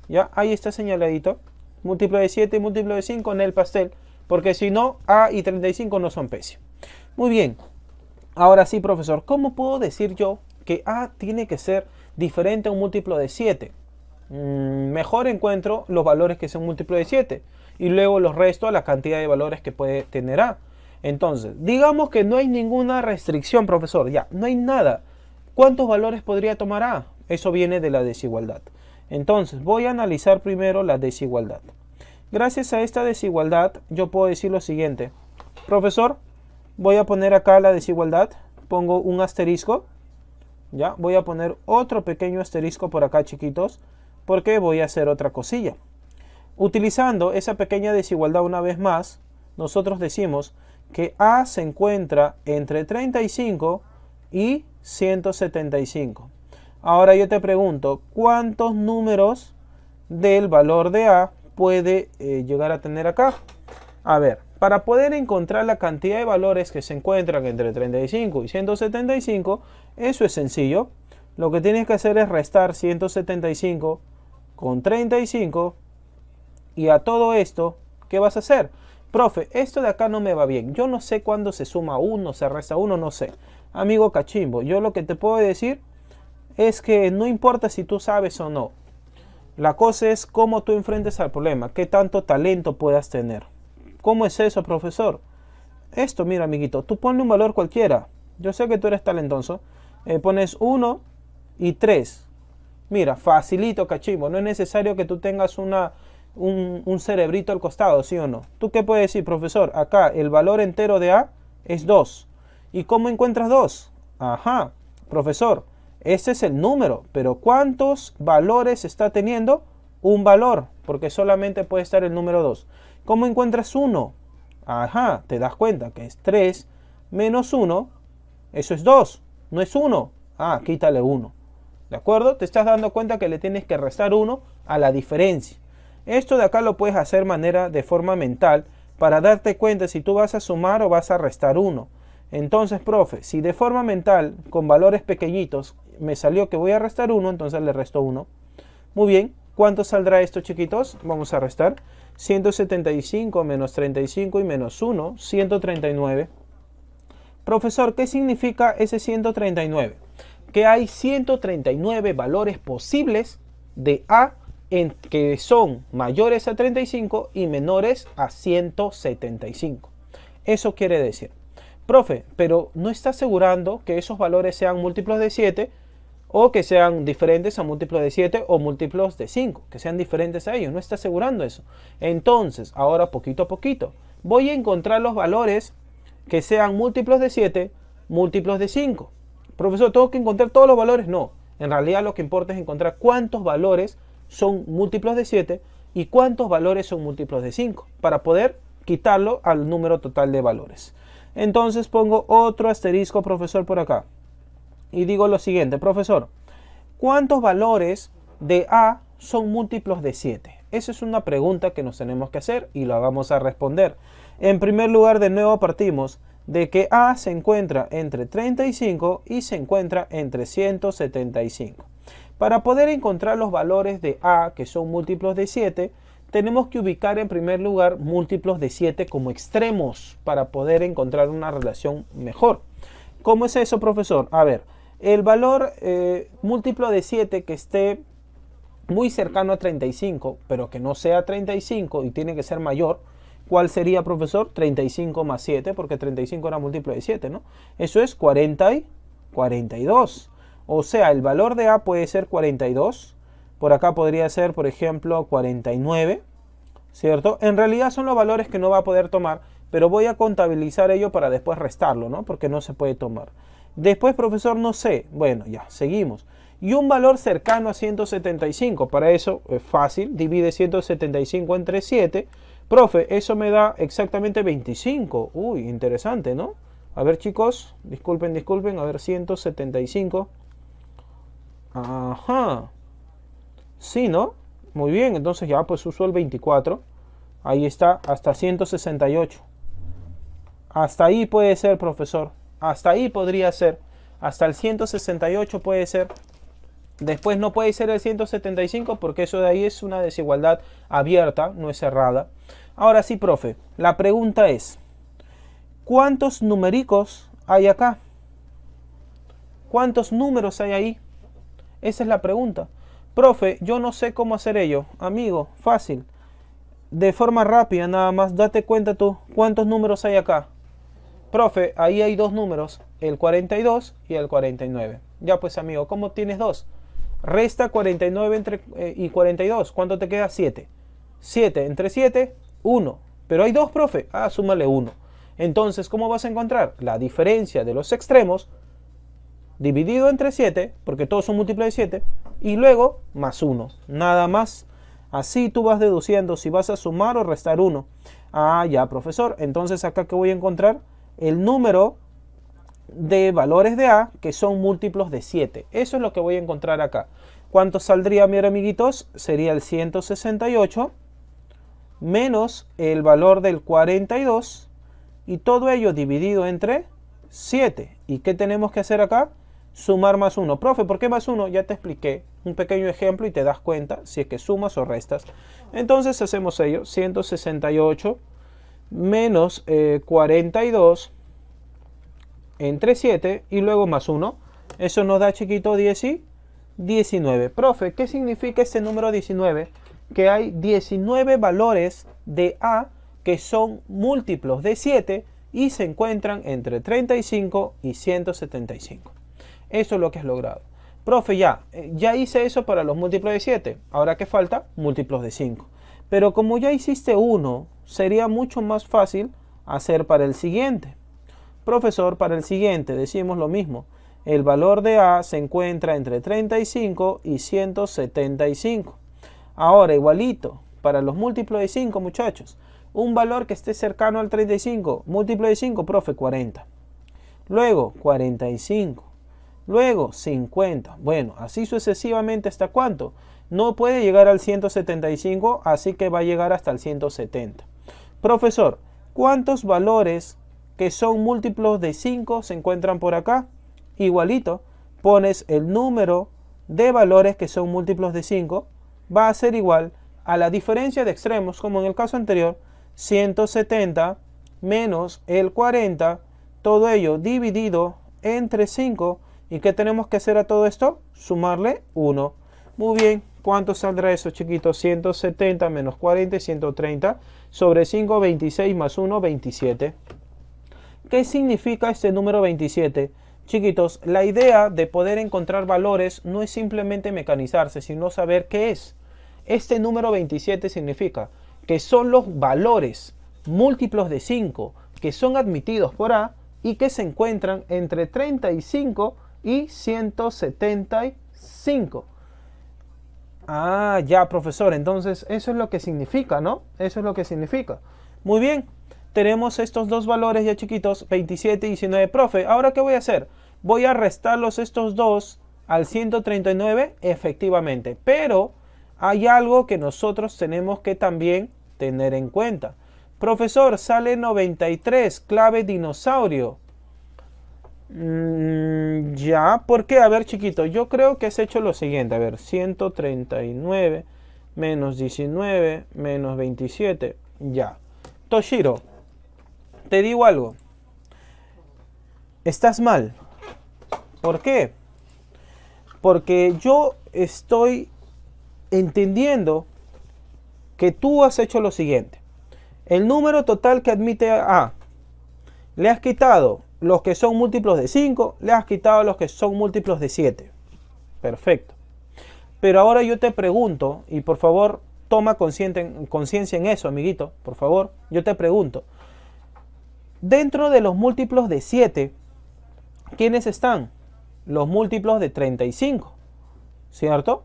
ya, ahí está señaladito, múltiplo de 7 y múltiplo de 5 en el pastel, porque si no, A y 35 no son PESI. Muy bien, ahora sí, profesor, ¿cómo puedo decir yo que A tiene que ser diferente a un múltiplo de 7? Mejor encuentro los valores que son múltiplo de 7 y luego los resto a la cantidad de valores que puede tener A. Entonces, digamos que no hay ninguna restricción, profesor, ya, no hay nada. ¿Cuántos valores podría tomar A? Eso viene de la desigualdad. Entonces, voy a analizar primero la desigualdad. Gracias a esta desigualdad, yo puedo decir lo siguiente. Profesor, voy a poner acá la desigualdad, pongo un asterisco, ya, voy a poner otro pequeño asterisco por acá, chiquitos, porque voy a hacer otra cosilla. Utilizando esa pequeña desigualdad una vez más, nosotros decimos que A se encuentra entre 35 y 175. Ahora yo te pregunto, ¿cuántos números del valor de A puede llegar a tener acá? A ver, para poder encontrar la cantidad de valores que se encuentran entre 35 y 175, eso es sencillo. Lo que tienes que hacer es restar 175 con 35 y a todo esto, ¿qué vas a hacer? Profe, esto de acá no me va bien. Yo no sé cuándo se suma 1, se resta 1, no sé. Amigo cachimbo, yo lo que te puedo decir es que no importa si tú sabes o no. La cosa es cómo tú enfrentes al problema, qué tanto talento puedas tener. ¿Cómo es eso, profesor? Esto, mira, amiguito, tú ponle un valor cualquiera. Yo sé que tú eres talentoso. Pones 1 y 3. Mira, facilito, cachimbo. No es necesario que tú tengas un cerebrito al costado, ¿sí o no? ¿Tú qué puedes decir, profesor? Acá el valor entero de A es 2. ¿Y cómo encuentras 2? Ajá, profesor, Este es el número, pero ¿cuántos valores está teniendo? Un valor, porque solamente puede estar el número 2. ¿Cómo encuentras 1? Ajá, te das cuenta que es 3 menos 1, eso es 2, no es 1. Ah, quítale 1. ¿De acuerdo? Te estás dando cuenta que le tienes que restar 1 a la diferencia. Esto de acá lo puedes hacer de forma mental para darte cuenta si tú vas a sumar o vas a restar 1. Entonces, profe, si de forma mental, con valores pequeñitos, me salió que voy a restar 1, entonces le resto 1. Muy bien, ¿cuánto saldrá esto, chiquitos? Vamos a restar. 175 menos 35 y menos 1, 139. Profesor, ¿qué significa ese 139? Que hay 139 valores posibles de A que son mayores a 35 y menores a 175. Eso quiere decir, profe, pero no está asegurando que esos valores sean múltiplos de 7 o que sean diferentes a múltiplos de 7 o múltiplos de 5, que sean diferentes a ellos, no está asegurando eso. Entonces, ahora poquito a poquito, voy a encontrar los valores que sean múltiplos de 7, múltiplos de 5. Profesor, ¿tengo que encontrar todos los valores? No, en realidad lo que importa es encontrar cuántos valores son múltiplos de 7 y cuántos valores son múltiplos de 5, para poder quitarlo al número total de valores. Entonces pongo otro asterisco, profesor, por acá. Y digo lo siguiente, profesor, ¿cuántos valores de A son múltiplos de 7? Esa es una pregunta que nos tenemos que hacer y la vamos a responder. En primer lugar, de nuevo partimos de que A se encuentra entre 35 y se encuentra entre 175. Para poder encontrar los valores de A que son múltiplos de 7, tenemos que ubicar en primer lugar múltiplos de 7 como extremos para poder encontrar una relación mejor. ¿Cómo es eso, profesor? A ver, el valor múltiplo de 7 que esté muy cercano a 35, pero que no sea 35 y tiene que ser mayor, ¿cuál sería, profesor? 35 más 7, porque 35 era múltiplo de 7, ¿no? Eso es 40 y 42. O sea, el valor de A puede ser 42. Por acá podría ser, por ejemplo, 49, ¿cierto? En realidad son los valores que no va a poder tomar, pero voy a contabilizar ello para después restarlo, ¿no? Porque no se puede tomar. Después, profesor, no sé. Bueno, ya, seguimos. Y un valor cercano a 175. Para eso es fácil. Divide 175 entre 7. Profe, eso me da exactamente 25. Uy, interesante, ¿no? A ver, chicos, disculpen. A ver, 175. Ajá. Sí, ¿no? Muy bien, entonces ya pues uso el 24. Ahí está, hasta 168. Hasta ahí puede ser, profesor. Hasta ahí podría ser. Hasta el 168 puede ser. Después no puede ser el 175 porque eso de ahí es una desigualdad abierta, no es cerrada. Ahora sí, profe, la pregunta es, ¿cuántos numéricos hay acá? ¿Cuántos números hay ahí? Esa es la pregunta. Profe, yo no sé cómo hacer ello. Amigo, fácil. De forma rápida, nada más, date cuenta tú, ¿cuántos números hay acá? Profe, ahí hay dos números, el 42 y el 49. Ya pues, amigo, ¿cómo tienes dos? Resta 49 y 42. ¿Cuánto te queda? 7. 7 entre 7, 1. Pero hay dos, profe. Ah, súmale 1. Entonces, ¿cómo vas a encontrar? La diferencia de los extremos dividido entre 7, porque todos son múltiplos de 7, y luego más 1. Nada más. Así tú vas deduciendo si vas a sumar o restar 1. Ah, ya, profesor. Entonces, acá que voy a encontrar el número de valores de A que son múltiplos de 7. Eso es lo que voy a encontrar acá. ¿Cuánto saldría, mis amiguitos? Sería el 168 menos el valor del 42 y todo ello dividido entre 7. ¿Y qué tenemos que hacer acá? Sumar más 1. Profe, ¿por qué más 1? Ya te expliqué un pequeño ejemplo y te das cuenta si es que sumas o restas. Entonces hacemos ello. 168 menos 42 entre 7 y luego más 1. Eso nos da, chiquito, 10 y 19. Profe, ¿qué significa este número 19? Que hay 19 valores de A que son múltiplos de 7 y se encuentran entre 35 y 175. Eso es lo que has logrado. Profe, ya hice eso para los múltiplos de 7. Ahora, ¿qué falta? Múltiplos de 5. Pero como ya hiciste uno, sería mucho más fácil hacer para el siguiente. Profesor, para el siguiente decimos lo mismo. el valor de A se encuentra entre 35 y 175. Ahora, igualito, para los múltiplos de 5, muchachos, un valor que esté cercano al 35, múltiplo de 5, profe, 40. Luego, 45. Luego, 50. Bueno, así sucesivamente, ¿hasta cuánto? No puede llegar al 175, así que va a llegar hasta el 170. Profesor, ¿cuántos valores que son múltiplos de 5 se encuentran por acá? Igualito, pones el número de valores que son múltiplos de 5, va a ser igual a la diferencia de extremos, como en el caso anterior, 170 menos el 40, todo ello dividido entre 5. ¿Y qué tenemos que hacer a todo esto? Sumarle 1. Muy bien, ¿cuánto saldrá eso, chiquitos? 170 menos 40 y 130 sobre 5, 26 más 1, 27. ¿Qué significa este número 27? Chiquitos, la idea de poder encontrar valores no es simplemente mecanizarse, sino saber qué es. Este número 27 significa que son los valores múltiplos de 5 que son admitidos por A y que se encuentran entre 35 y 175. Ah, ya, profesor, entonces eso es lo que significa, ¿no? Eso es lo que significa. Muy bien, tenemos estos dos valores ya, chiquitos, 27 y 19. Profe, ¿ahora qué voy a hacer? Voy a restarlos estos dos al 139, efectivamente, pero hay algo que nosotros tenemos que también tener en cuenta. Profesor, sale 93, clave dinosaurio. Ya, ¿por qué? A ver, chiquito, yo creo que has hecho lo siguiente. A ver, 139 menos 19 menos 27. Ya. Toshiro, te digo algo. Estás mal. ¿Por qué? Porque yo estoy entendiendo que tú has hecho lo siguiente. El número total que admite A, le has quitado los que son múltiplos de 5, le has quitado los que son múltiplos de 7. Perfecto. Pero ahora yo te pregunto, y por favor toma conciencia en eso, amiguito, por favor. Yo te pregunto, dentro de los múltiplos de 7, ¿quiénes están? Los múltiplos de 35, ¿cierto?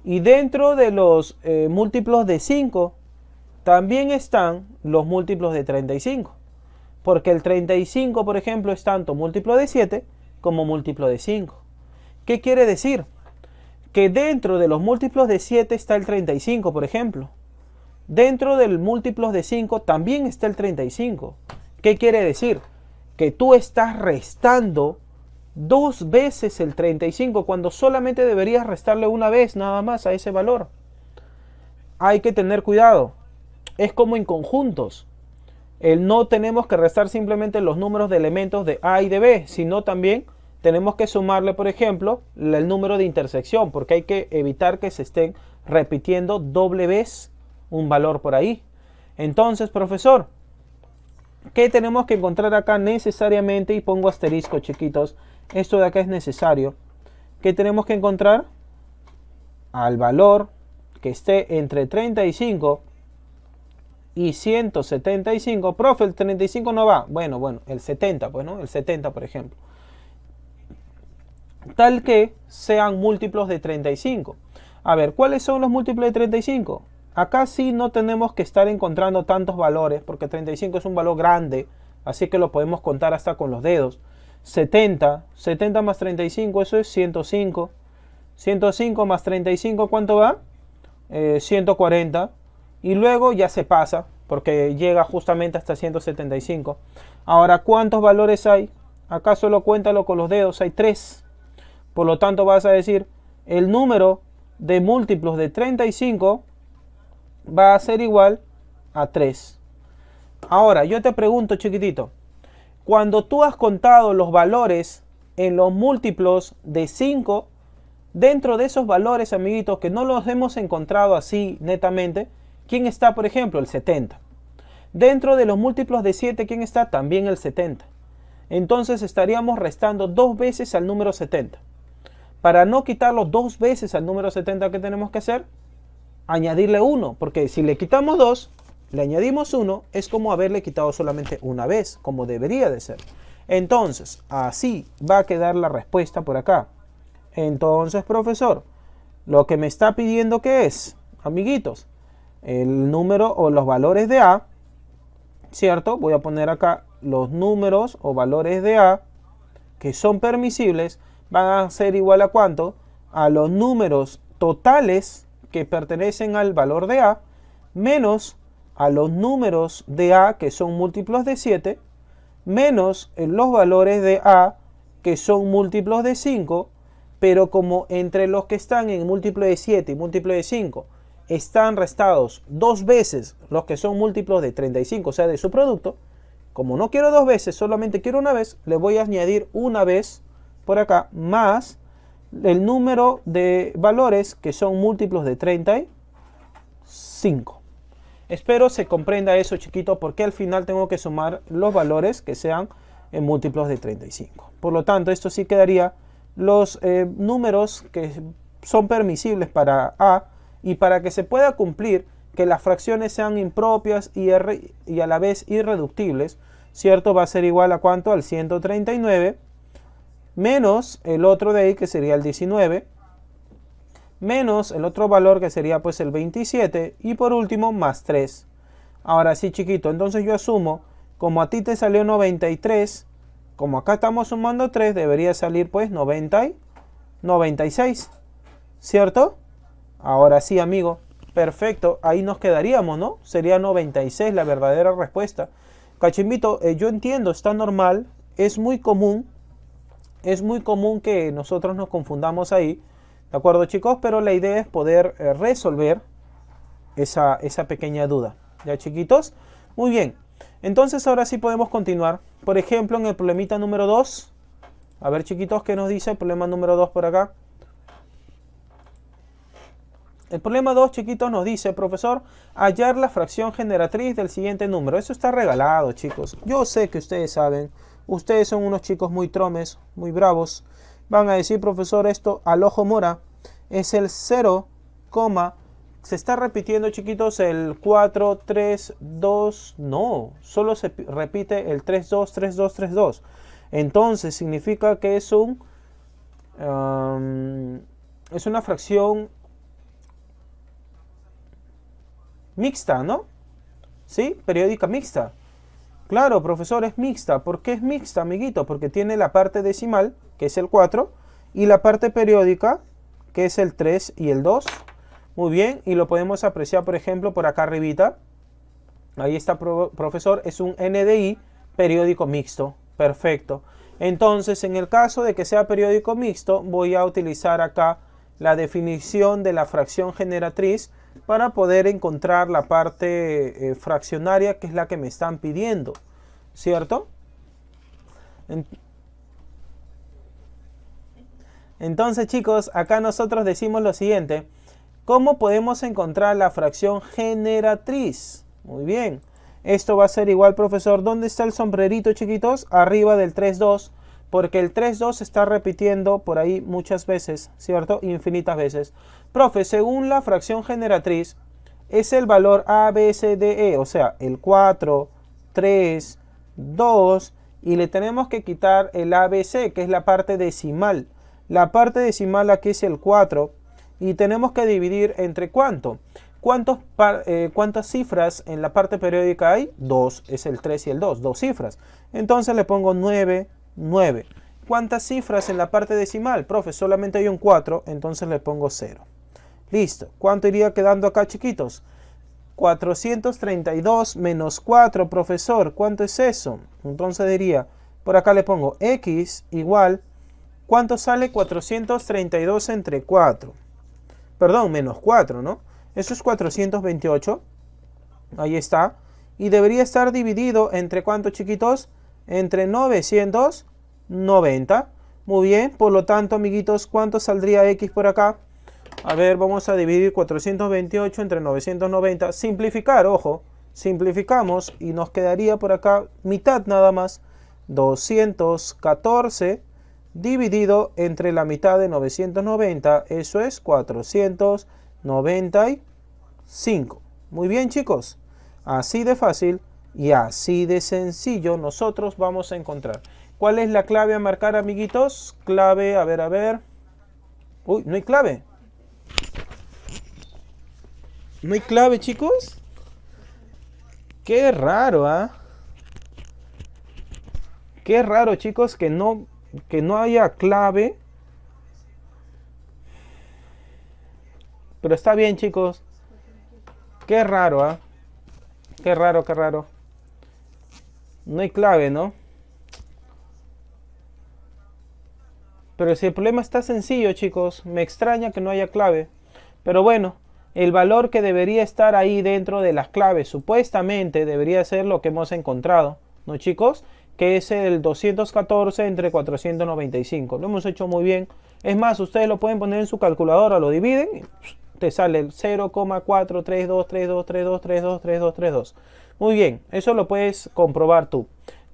Y dentro de los múltiplos de 5, también están los múltiplos de 35. Porque el 35, por ejemplo, es tanto múltiplo de 7 como múltiplo de 5. ¿Qué quiere decir? Que dentro de los múltiplos de 7 está el 35, por ejemplo. Dentro del múltiplos de 5 también está el 35. ¿Qué quiere decir? Que tú estás restando 2 veces el 35 cuando solamente deberías restarle una vez nada más a ese valor. Hay que tener cuidado. Es como en conjuntos. No tenemos que restar simplemente los números de elementos de A y de B, sino también tenemos que sumarle, por ejemplo, el número de intersección, porque hay que evitar que se estén repitiendo doble vez un valor por ahí. Entonces, profesor, ¿qué tenemos que encontrar acá necesariamente? Y pongo asterisco, chiquitos. Esto de acá es necesario. ¿Qué tenemos que encontrar? Al valor que esté entre 35 y 175. Profe, el 35 no va. Bueno, el 70, pues, ¿no? El 70, por ejemplo. Tal que sean múltiplos de 35. A ver, ¿cuáles son los múltiplos de 35? Acá sí no tenemos que estar encontrando tantos valores, porque 35 es un valor grande, así que lo podemos contar hasta con los dedos. 70 más 35, eso es 105. 105 más 35, ¿cuánto va? 140. Y luego ya se pasa, porque llega justamente hasta 175. Ahora, ¿cuántos valores hay? Acá solo cuéntalo con los dedos, hay 3. Por lo tanto, vas a decir, el número de múltiplos de 35 va a ser igual a 3. Ahora, yo te pregunto, chiquitito, cuando tú has contado los valores en los múltiplos de 5, dentro de esos valores, amiguitos, que no los hemos encontrado así netamente, ¿quién está, por ejemplo? El 70. Dentro de los múltiplos de 7, ¿quién está? También el 70. Entonces estaríamos restando 2 veces al número 70. Para no quitarlo 2 veces al número 70, ¿qué tenemos que hacer? Añadirle 1, porque si le quitamos 2, le añadimos 1, es como haberle quitado solamente una vez, como debería de ser. Entonces, así va a quedar la respuesta por acá. Entonces, profesor, lo que me está pidiendo, ¿qué es? Amiguitos, el número o los valores de A, ¿cierto? Voy a poner acá los números o valores de A que son permisibles, van a ser igual a ¿cuánto? A los números totales que pertenecen al valor de A, menos a los números de A que son múltiplos de 7, menos los valores de A que son múltiplos de 5, pero como entre los que están en múltiplo de 7 y múltiplo de 5 están restados dos veces los que son múltiplos de 35, o sea, de su producto, como no quiero dos veces, solamente quiero una vez, le voy a añadir una vez por acá, más el número de valores que son múltiplos de 35. Espero se comprenda eso, chiquito, porque al final tengo que sumar los valores que sean en múltiplos de 35. Por lo tanto, esto sí quedaría los números que son permisibles para A, y para que se pueda cumplir que las fracciones sean impropias y a la vez irreductibles, ¿cierto? Va a ser igual a ¿cuánto? Al 139, menos el otro de ahí que sería el 19, menos el otro valor que sería pues el 27, y por último más 3. Ahora sí, chiquito, entonces yo asumo, como a ti te salió 93, como acá estamos sumando 3, debería salir pues 90 y 96, ¿cierto? Ahora sí, amigo, perfecto, ahí nos quedaríamos, ¿no? Sería 96 la verdadera respuesta. Cachimbito, yo entiendo, está normal, es muy común que nosotros nos confundamos ahí, ¿de acuerdo, chicos? Pero la idea es poder resolver esa pequeña duda, ¿ya, chiquitos? Muy bien, entonces ahora sí podemos continuar. Por ejemplo, en el problemita número 2, a ver, chiquitos, ¿qué nos dice el problema número 2 por acá? El problema 2, chiquitos, nos dice, profesor, hallar la fracción generatriz del siguiente número. Eso está regalado, chicos. Yo sé que ustedes saben. Ustedes son unos chicos muy tromes, muy bravos. Van a decir, profesor, esto al ojo mora. Es el 0, se está repitiendo, chiquitos, el 4, 3, 2. No, solo se repite el 3, 2, 3, 2, 3, 2. Entonces, significa que es una fracción mixta, ¿no? ¿Sí? Periódica mixta. Claro, profesor, es mixta. ¿Por qué es mixta, amiguito? Porque tiene la parte decimal, que es el 4, y la parte periódica, que es el 3 y el 2. Muy bien, y lo podemos apreciar, por ejemplo, por acá arribita. Ahí está, profesor, es un NDI periódico mixto. Perfecto. Entonces, en el caso de que sea periódico mixto, voy a utilizar acá la definición de la fracción generatriz para poder encontrar la parte fraccionaria, que es la que me están pidiendo, ¿cierto? Entonces, chicos, acá nosotros decimos lo siguiente: ¿cómo podemos encontrar la fracción generatriz? Muy bien, esto va a ser igual, profesor. ¿Dónde está el sombrerito, chiquitos? Arriba del 3,2, porque el 3,2 se está repitiendo por ahí muchas veces, ¿cierto? Infinitas veces. Profe, según la fracción generatriz, es el valor A, B, C, D, E, o sea, el 4, 3, 2, y le tenemos que quitar el ABC, que es la parte decimal. La parte decimal aquí es el 4, y tenemos que dividir entre ¿cuánto? ¿Cuántas cifras en la parte periódica hay? 2, es el 3 y el 2, dos cifras. Entonces le pongo 9, 9. ¿Cuántas cifras en la parte decimal? Profe, solamente hay un 4, entonces le pongo 0. Listo. ¿Cuánto iría quedando acá, chiquitos? 432 menos 4, profesor. ¿Cuánto es eso? Entonces diría, por acá le pongo x igual, ¿cuánto sale 432 entre 4? Perdón, menos 4, ¿no? Eso es 428. Ahí está. Y debería estar dividido entre ¿cuánto, chiquitos? Entre 990. Muy bien. Por lo tanto, amiguitos, ¿cuánto saldría x por acá? A ver, vamos a dividir 428 entre 990. Simplificar, ojo. Simplificamos y nos quedaría por acá mitad nada más. 214 dividido entre la mitad de 990. Eso es 495. Muy bien, chicos. Así de fácil Y así de sencillo nosotros vamos a encontrar. ¿Cuál es la clave a marcar, amiguitos? Clave, a ver, a ver. Uy, no hay clave. ¿No hay clave, chicos? Qué raro, ¿ah? Qué raro, chicos, que no haya clave. Pero está bien, chicos. Qué raro, ¿ah? Qué raro, qué raro. No hay clave, ¿no? Pero si el problema está sencillo, chicos, me extraña que no haya clave. Pero bueno, el valor que debería estar ahí dentro de las claves, supuestamente debería ser lo que hemos encontrado, ¿no, chicos? Que es el 214 entre 495. Lo hemos hecho muy bien. Es más, ustedes lo pueden poner en su calculadora, lo dividen y te sale el 0,43232323232. Muy bien, eso lo puedes comprobar tú.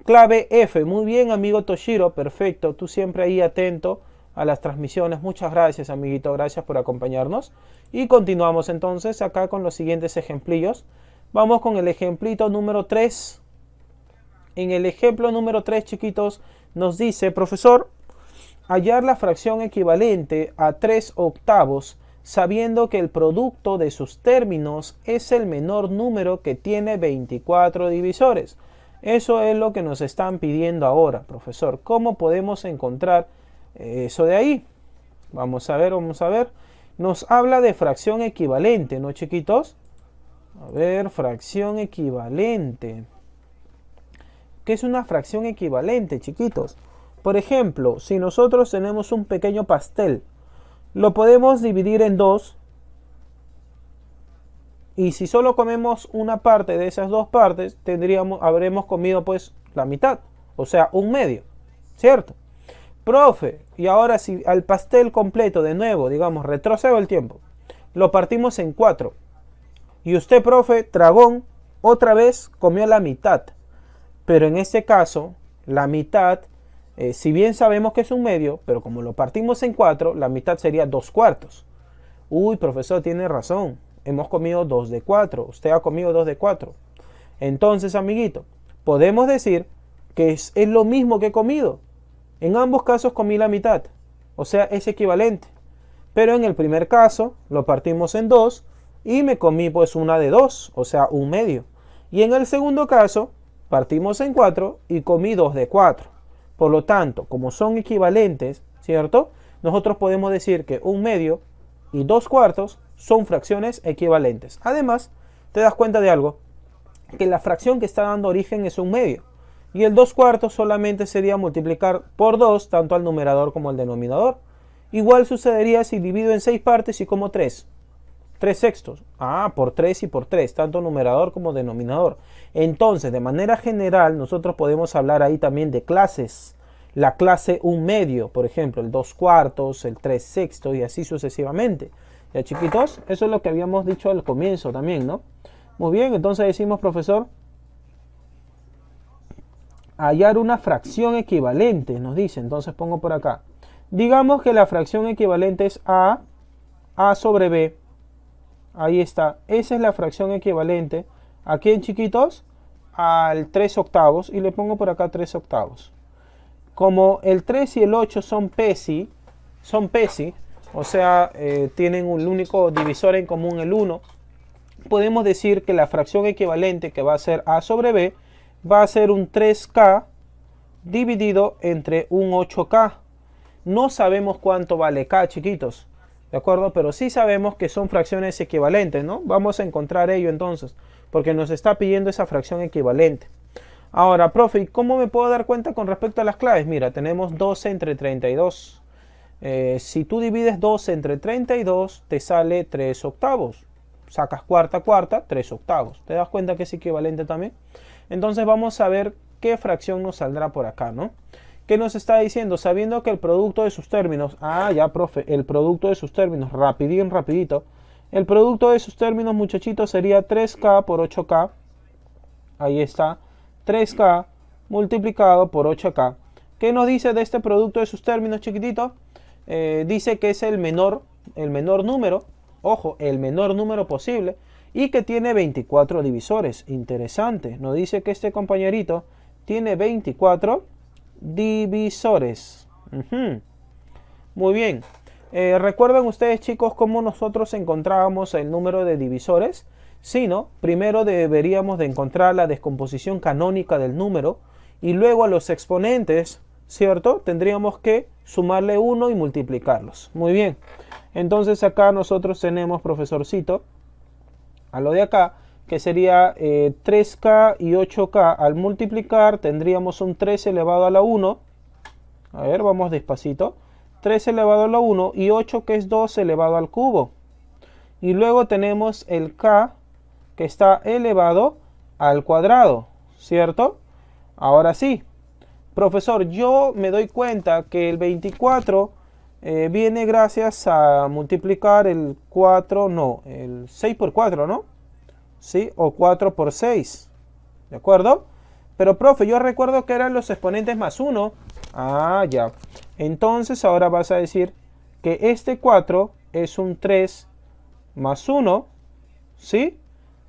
Clave F, muy bien, amigo Toshiro, perfecto, tú siempre ahí atento a las transmisiones. Muchas gracias, amiguito, gracias por acompañarnos. Y continuamos entonces acá con los siguientes ejemplillos. Vamos con el ejemplito número 3. En el ejemplo número 3, chiquitos, nos dice, profesor, hallar la fracción equivalente a 3 octavos, sabiendo que el producto de sus términos es el menor número que tiene 24 divisores. Eso es lo que nos están pidiendo ahora, profesor. ¿Cómo podemos encontrar eso de ahí? Vamos a ver, vamos a ver. Nos habla de fracción equivalente, ¿no, chiquitos? A ver, fracción equivalente. ¿Qué es una fracción equivalente, chiquitos? Por ejemplo, si nosotros tenemos un pequeño pastel, lo podemos dividir en dos. Y si solo comemos una parte de esas dos partes, habremos comido pues la mitad, o sea, un medio, ¿cierto? Profe, y ahora si al pastel completo de nuevo, digamos, retrocedo el tiempo, lo partimos en 4. Y usted, profe, dragón, otra vez comió la mitad. Pero en este caso, la mitad, si bien sabemos que es un medio, pero como lo partimos en 4, la mitad sería 2/4. Uy, profesor, tiene razón. Hemos comido 2 de 4. Usted ha comido 2 de 4. Entonces, amiguito, podemos decir que es lo mismo que he comido. En ambos casos comí la mitad. O sea, es equivalente. Pero en el primer caso, lo partimos en 2 y me comí pues una de 2, o sea, un medio. Y en el segundo caso, partimos en 4 y comí 2 de 4. Por lo tanto, como son equivalentes, ¿cierto? Nosotros podemos decir que un medio y 2/4 son fracciones equivalentes. Además, te das cuenta de algo, que la fracción que está dando origen es un medio. Y el 2/4 solamente sería multiplicar por 2 tanto al numerador como al denominador. Igual sucedería si divido en 6 partes y como 3. 3/6. Por 3 y por 3, tanto numerador como denominador. Entonces, de manera general, nosotros podemos hablar ahí también de clases. La clase 1/2, por ejemplo, el 2/4, el 3/6 y así sucesivamente. ¿Ya, chiquitos? Eso es lo que habíamos dicho al comienzo también, ¿no? Muy bien, entonces decimos, profesor, hallar una fracción equivalente, nos dice. Entonces pongo por acá. Digamos que la fracción equivalente es A sobre B. Ahí está. Esa es la fracción equivalente. ¿A quién, chiquitos? Al 3/8. Y le pongo por acá 3/8. Como el 3 y el 8 son PESI, o sea, tienen un único divisor en común, el 1, podemos decir que la fracción equivalente, que va a ser A sobre B, va a ser un 3K dividido entre un 8K. No sabemos cuánto vale K, chiquitos, ¿de acuerdo? Pero sí sabemos que son fracciones equivalentes, ¿no? Vamos a encontrar ello entonces, porque nos está pidiendo esa fracción equivalente. Ahora, profe, ¿y cómo me puedo dar cuenta con respecto a las claves? Mira, tenemos 12 entre 32. Si tú divides 12 entre 32, te sale 3/8. Sacas cuarta, 3/8. ¿Te das cuenta que es equivalente también? Entonces vamos a ver qué fracción nos saldrá por acá, ¿no? ¿Qué nos está diciendo? Sabiendo que el producto de sus términos... ya, profe, el producto de sus términos, rapidito. El producto de sus términos, muchachitos, sería 3K por 8K. Ahí está. 3K multiplicado por 8K. ¿Qué nos dice de este producto de sus términos, chiquitito? Dice que es el menor número, ojo, el menor número posible. y que tiene 24 divisores. Interesante, nos dice que este compañerito tiene 24 divisores. Muy bien. ¿Recuerdan ustedes, chicos, cómo nosotros encontrábamos el número de divisores? Sí, ¿no? Primero deberíamos de encontrar la descomposición canónica del número y luego a los exponentes, ¿cierto? Tendríamos que sumarle 1 y multiplicarlos. Muy bien. Entonces acá nosotros tenemos, profesorcito, a lo de acá, que sería 3K y 8K. Al multiplicar tendríamos un 3 elevado a la 1. A ver, vamos despacito. 3 elevado a la 1 y 8 que es 2 elevado al cubo. Y luego tenemos el K que está elevado al cuadrado, ¿cierto? Ahora sí, profesor, yo me doy cuenta que el 24 viene gracias a multiplicar el 4, no, el 6 por 4, ¿no? Sí, o 4 por 6, ¿de acuerdo? Pero, profe, yo recuerdo que eran los exponentes más 1. Ah, ya. Entonces ahora vas a decir que este 4 es un 3 más 1, ¿sí?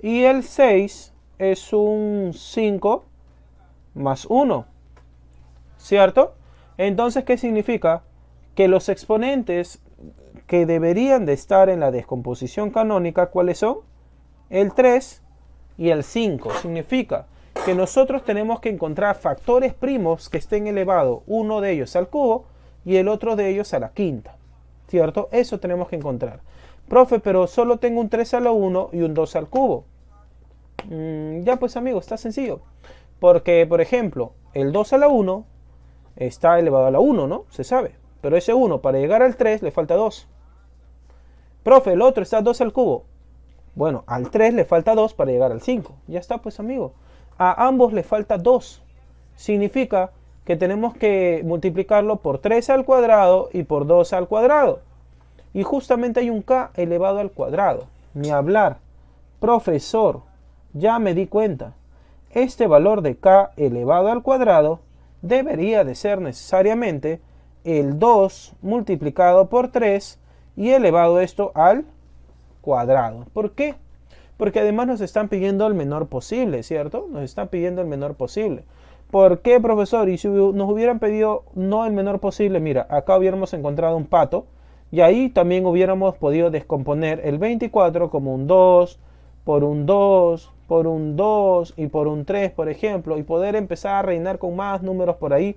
Y el 6 es un 5 más 1, ¿cierto? Entonces, ¿qué significa? Que los exponentes que deberían de estar en la descomposición canónica, ¿cuáles son? El 3 y el 5. Significa que nosotros tenemos que encontrar factores primos que estén elevados, uno de ellos al cubo y el otro de ellos a la quinta, ¿cierto? Eso tenemos que encontrar. Profe, pero solo tengo un 3 a la 1 y un 2 al cubo. Ya pues, amigos, está sencillo. Porque, por ejemplo, el 2 a la 1 está elevado a la 1, ¿no? Se sabe. Pero ese 1, para llegar al 3, le falta 2. Profe, el otro está 2 al cubo. Bueno, al 3 le falta 2 para llegar al 5. Ya está, pues, amigo. A ambos le falta 2. Significa que tenemos que multiplicarlo por 3 al cuadrado y por 2 al cuadrado. Y justamente hay un K elevado al cuadrado. Ni hablar. Profesor, ya me di cuenta. Este valor de K elevado al cuadrado debería de ser necesariamente el 2 multiplicado por 3 y elevado esto al cuadrado. ¿Por qué? Porque además nos están pidiendo el menor posible, ¿cierto? Nos están pidiendo el menor posible. ¿Por qué, profesor? Y si nos hubieran pedido no el menor posible, mira, acá hubiéramos encontrado un pato y ahí también hubiéramos podido descomponer el 24 como un 2, por un 2, por un 2 y por un 3, por ejemplo, y poder empezar a reinar con más números por ahí.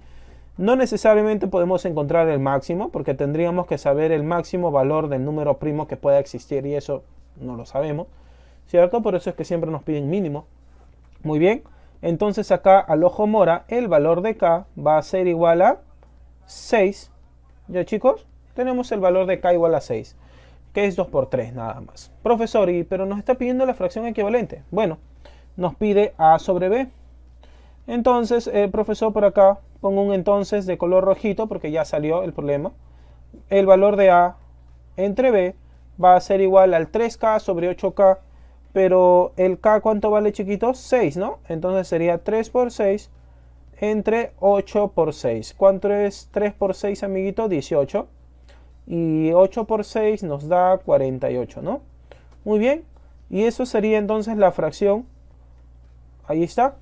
No necesariamente podemos encontrar el máximo, porque tendríamos que saber el máximo valor del número primo que pueda existir, y eso no lo sabemos, ¿cierto? Por eso es que siempre nos piden mínimo. Muy bien, entonces acá al ojo mora, el valor de K va a ser igual a 6. ¿Ya, chicos? Tenemos el valor de K igual a 6. Que es 2 por 3 nada más. Profesor, pero nos está pidiendo la fracción equivalente. Bueno, nos pide A sobre B. Entonces, profesor, por acá pongo un entonces de color rojito porque ya salió el problema. El valor de A entre B va a ser igual al 3K sobre 8K. Pero el K, ¿cuánto vale, chiquitos? 6, ¿no? Entonces sería 3 por 6 entre 8 por 6. ¿Cuánto es 3 por 6, amiguito? 18. Y 8 por 6 nos da 48, ¿no? Muy bien. Y eso sería entonces la fracción. Ahí está.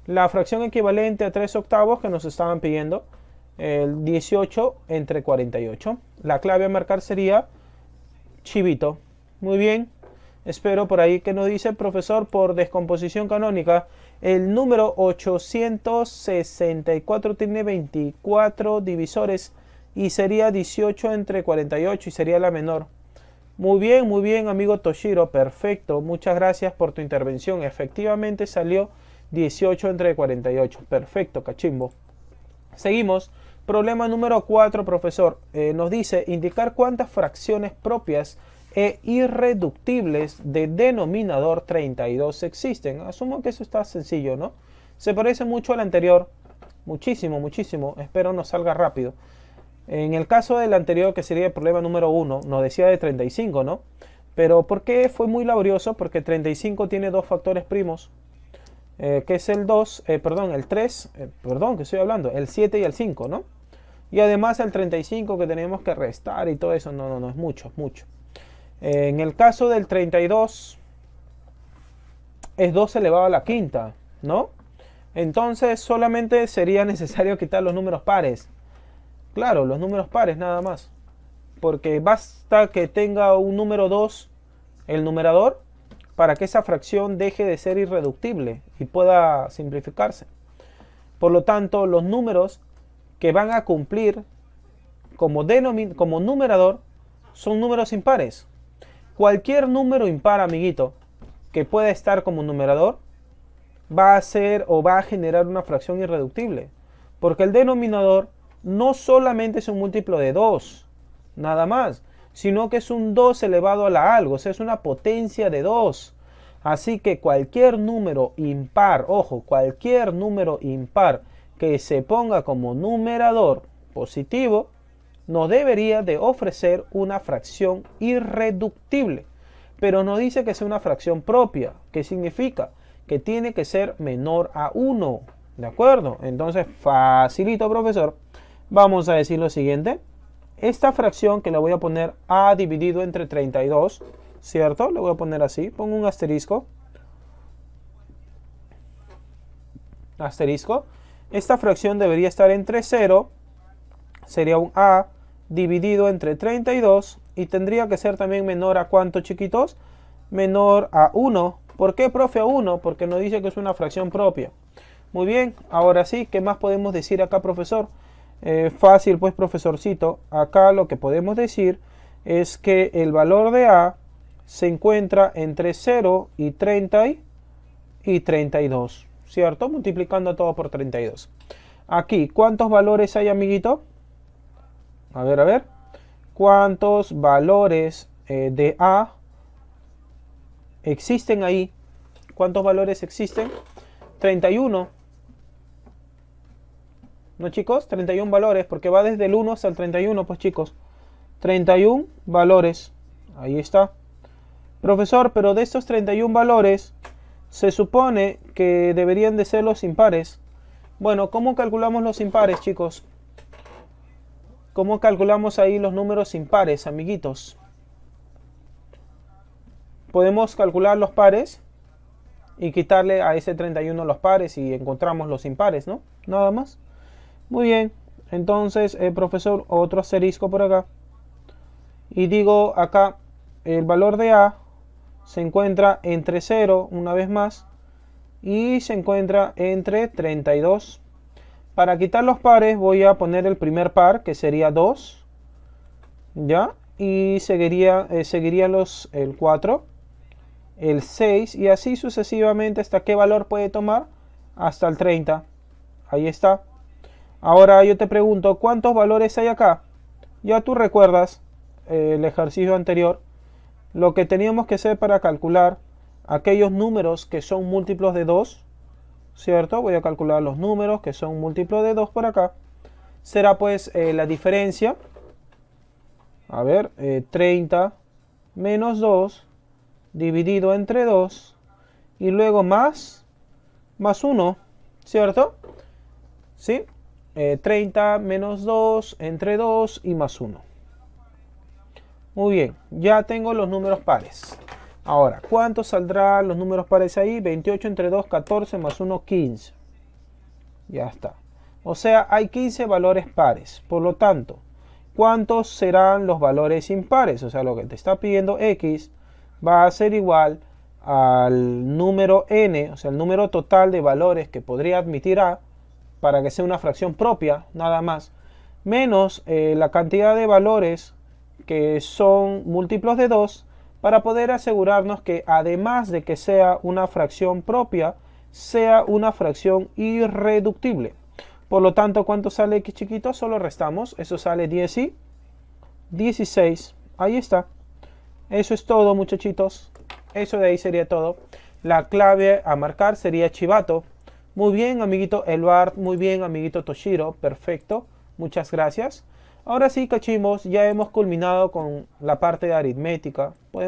La fracción equivalente a 3 octavos que nos estaban pidiendo. El 18 entre 48. La clave a marcar sería chivito. Muy bien. Espero por ahí que nos dice el profesor por descomposición canónica. El número 864 tiene 24 divisores. Y sería 18 entre 48 y sería la menor. Muy bien, amigo Toshiro. Perfecto. Muchas gracias por tu intervención. Efectivamente salió 18 entre 48. Perfecto, cachimbo. Seguimos. Problema número 4, profesor. Nos dice indicar cuántas fracciones propias e irreductibles de denominador 32 existen. Asumo que eso está sencillo, ¿no? Se parece mucho al anterior. Muchísimo, muchísimo. Espero nos salga rápido. En el caso del anterior, que sería el problema número 1, nos decía de 35, ¿no? Pero ¿por qué fue muy laborioso? Porque 35 tiene dos factores primos, que es el 2, perdón, el 3, perdón, que estoy hablando, el 7 y el 5, ¿no? Y además el 35 que tenemos que restar y todo eso, no, es mucho, mucho. En el caso del 32, es 2 elevado a la quinta, ¿no? Entonces solamente sería necesario quitar los números pares. Claro, los números pares nada más. Porque basta que tenga un número 2 el numerador para que esa fracción deje de ser irreductible y pueda simplificarse. Por lo tanto, los números que van a cumplir como numerador son números impares. Cualquier número impar, amiguito, que pueda estar como numerador va a ser o va a generar una fracción irreductible. Porque el denominador no solamente es un múltiplo de 2, nada más, sino que es un 2 elevado a la algo, o sea, es una potencia de 2. Así que cualquier número impar, ojo, cualquier número impar que se ponga como numerador positivo, nos debería de ofrecer una fracción irreductible. Pero no dice que sea una fracción propia. ¿Qué significa? Que tiene que ser menor a 1. ¿De acuerdo? Entonces, facilito, profesor. Vamos a decir lo siguiente. Esta fracción que le voy a poner a dividido entre 32, ¿cierto? Le voy a poner así. Pongo un asterisco. Asterisco. Esta fracción debería estar entre 0. Sería un a dividido entre 32. Y tendría que ser también menor a ¿cuánto, chiquitos? Menor a 1. ¿Por qué, profe, a 1? Porque nos dice que es una fracción propia. Muy bien, ahora sí, ¿qué más podemos decir acá, profesor? Fácil, pues, profesorcito. Acá lo que podemos decir es que el valor de a se encuentra entre 0 y 30 y 32, ¿cierto? Multiplicando todo por 32. Aquí, ¿cuántos valores hay, amiguito? A ver. ¿Cuántos valores de a existen ahí? ¿Cuántos valores existen? 31. ¿No, chicos? 31 valores, porque va desde el 1 hasta el 31, pues, chicos. 31 valores. Ahí está. Profesor, pero de estos 31 valores, se supone que deberían de ser los impares. Bueno, ¿cómo calculamos los impares, chicos? ¿Cómo calculamos ahí los números impares, amiguitos? Podemos calcular los pares y quitarle a ese 31 los pares y encontramos los impares, ¿no? Nada más. Muy bien. Entonces, profesor, otro asterisco por acá. Y digo acá, el valor de a se encuentra entre 0, una vez más, y se encuentra entre 32. Para quitar los pares voy a poner el primer par, que sería 2, ¿ya? Y seguiría el 4, el 6, y así sucesivamente. ¿Hasta qué valor puede tomar? Hasta el 30. Ahí está. Ahora yo te pregunto, ¿cuántos valores hay acá? Ya tú recuerdas el ejercicio anterior, lo que teníamos que hacer para calcular aquellos números que son múltiplos de 2, ¿cierto? Voy a calcular los números que son múltiplos de 2 por acá. Será pues la diferencia. A ver, 30 menos 2 dividido entre 2 y luego más 1, ¿cierto? ¿Sí? 30 menos 2 entre 2 y más 1. Muy bien, ya tengo los números pares. Ahora, ¿cuánto saldrán los números pares ahí? 28 entre 2, 14 más 1, 15. Ya está. O sea, hay 15 valores pares. Por lo tanto, ¿cuántos serán los valores impares? O sea, lo que te está pidiendo x va a ser igual al número n, o sea, el número total de valores que podría admitir a, para que sea una fracción propia, nada más, menos la cantidad de valores que son múltiplos de 2, para poder asegurarnos que además de que sea una fracción propia, sea una fracción irreductible. Por lo tanto, ¿cuánto sale x, chiquito? Solo restamos. Eso sale 10 y 16. Ahí está. Eso es todo, muchachitos. Eso de ahí sería todo. La clave a marcar sería chivato. Muy bien, amiguito Elbart. Muy bien, amiguito Toshiro. Perfecto. Muchas gracias. Ahora sí, cachimbos, ya hemos culminado con la parte de aritmética.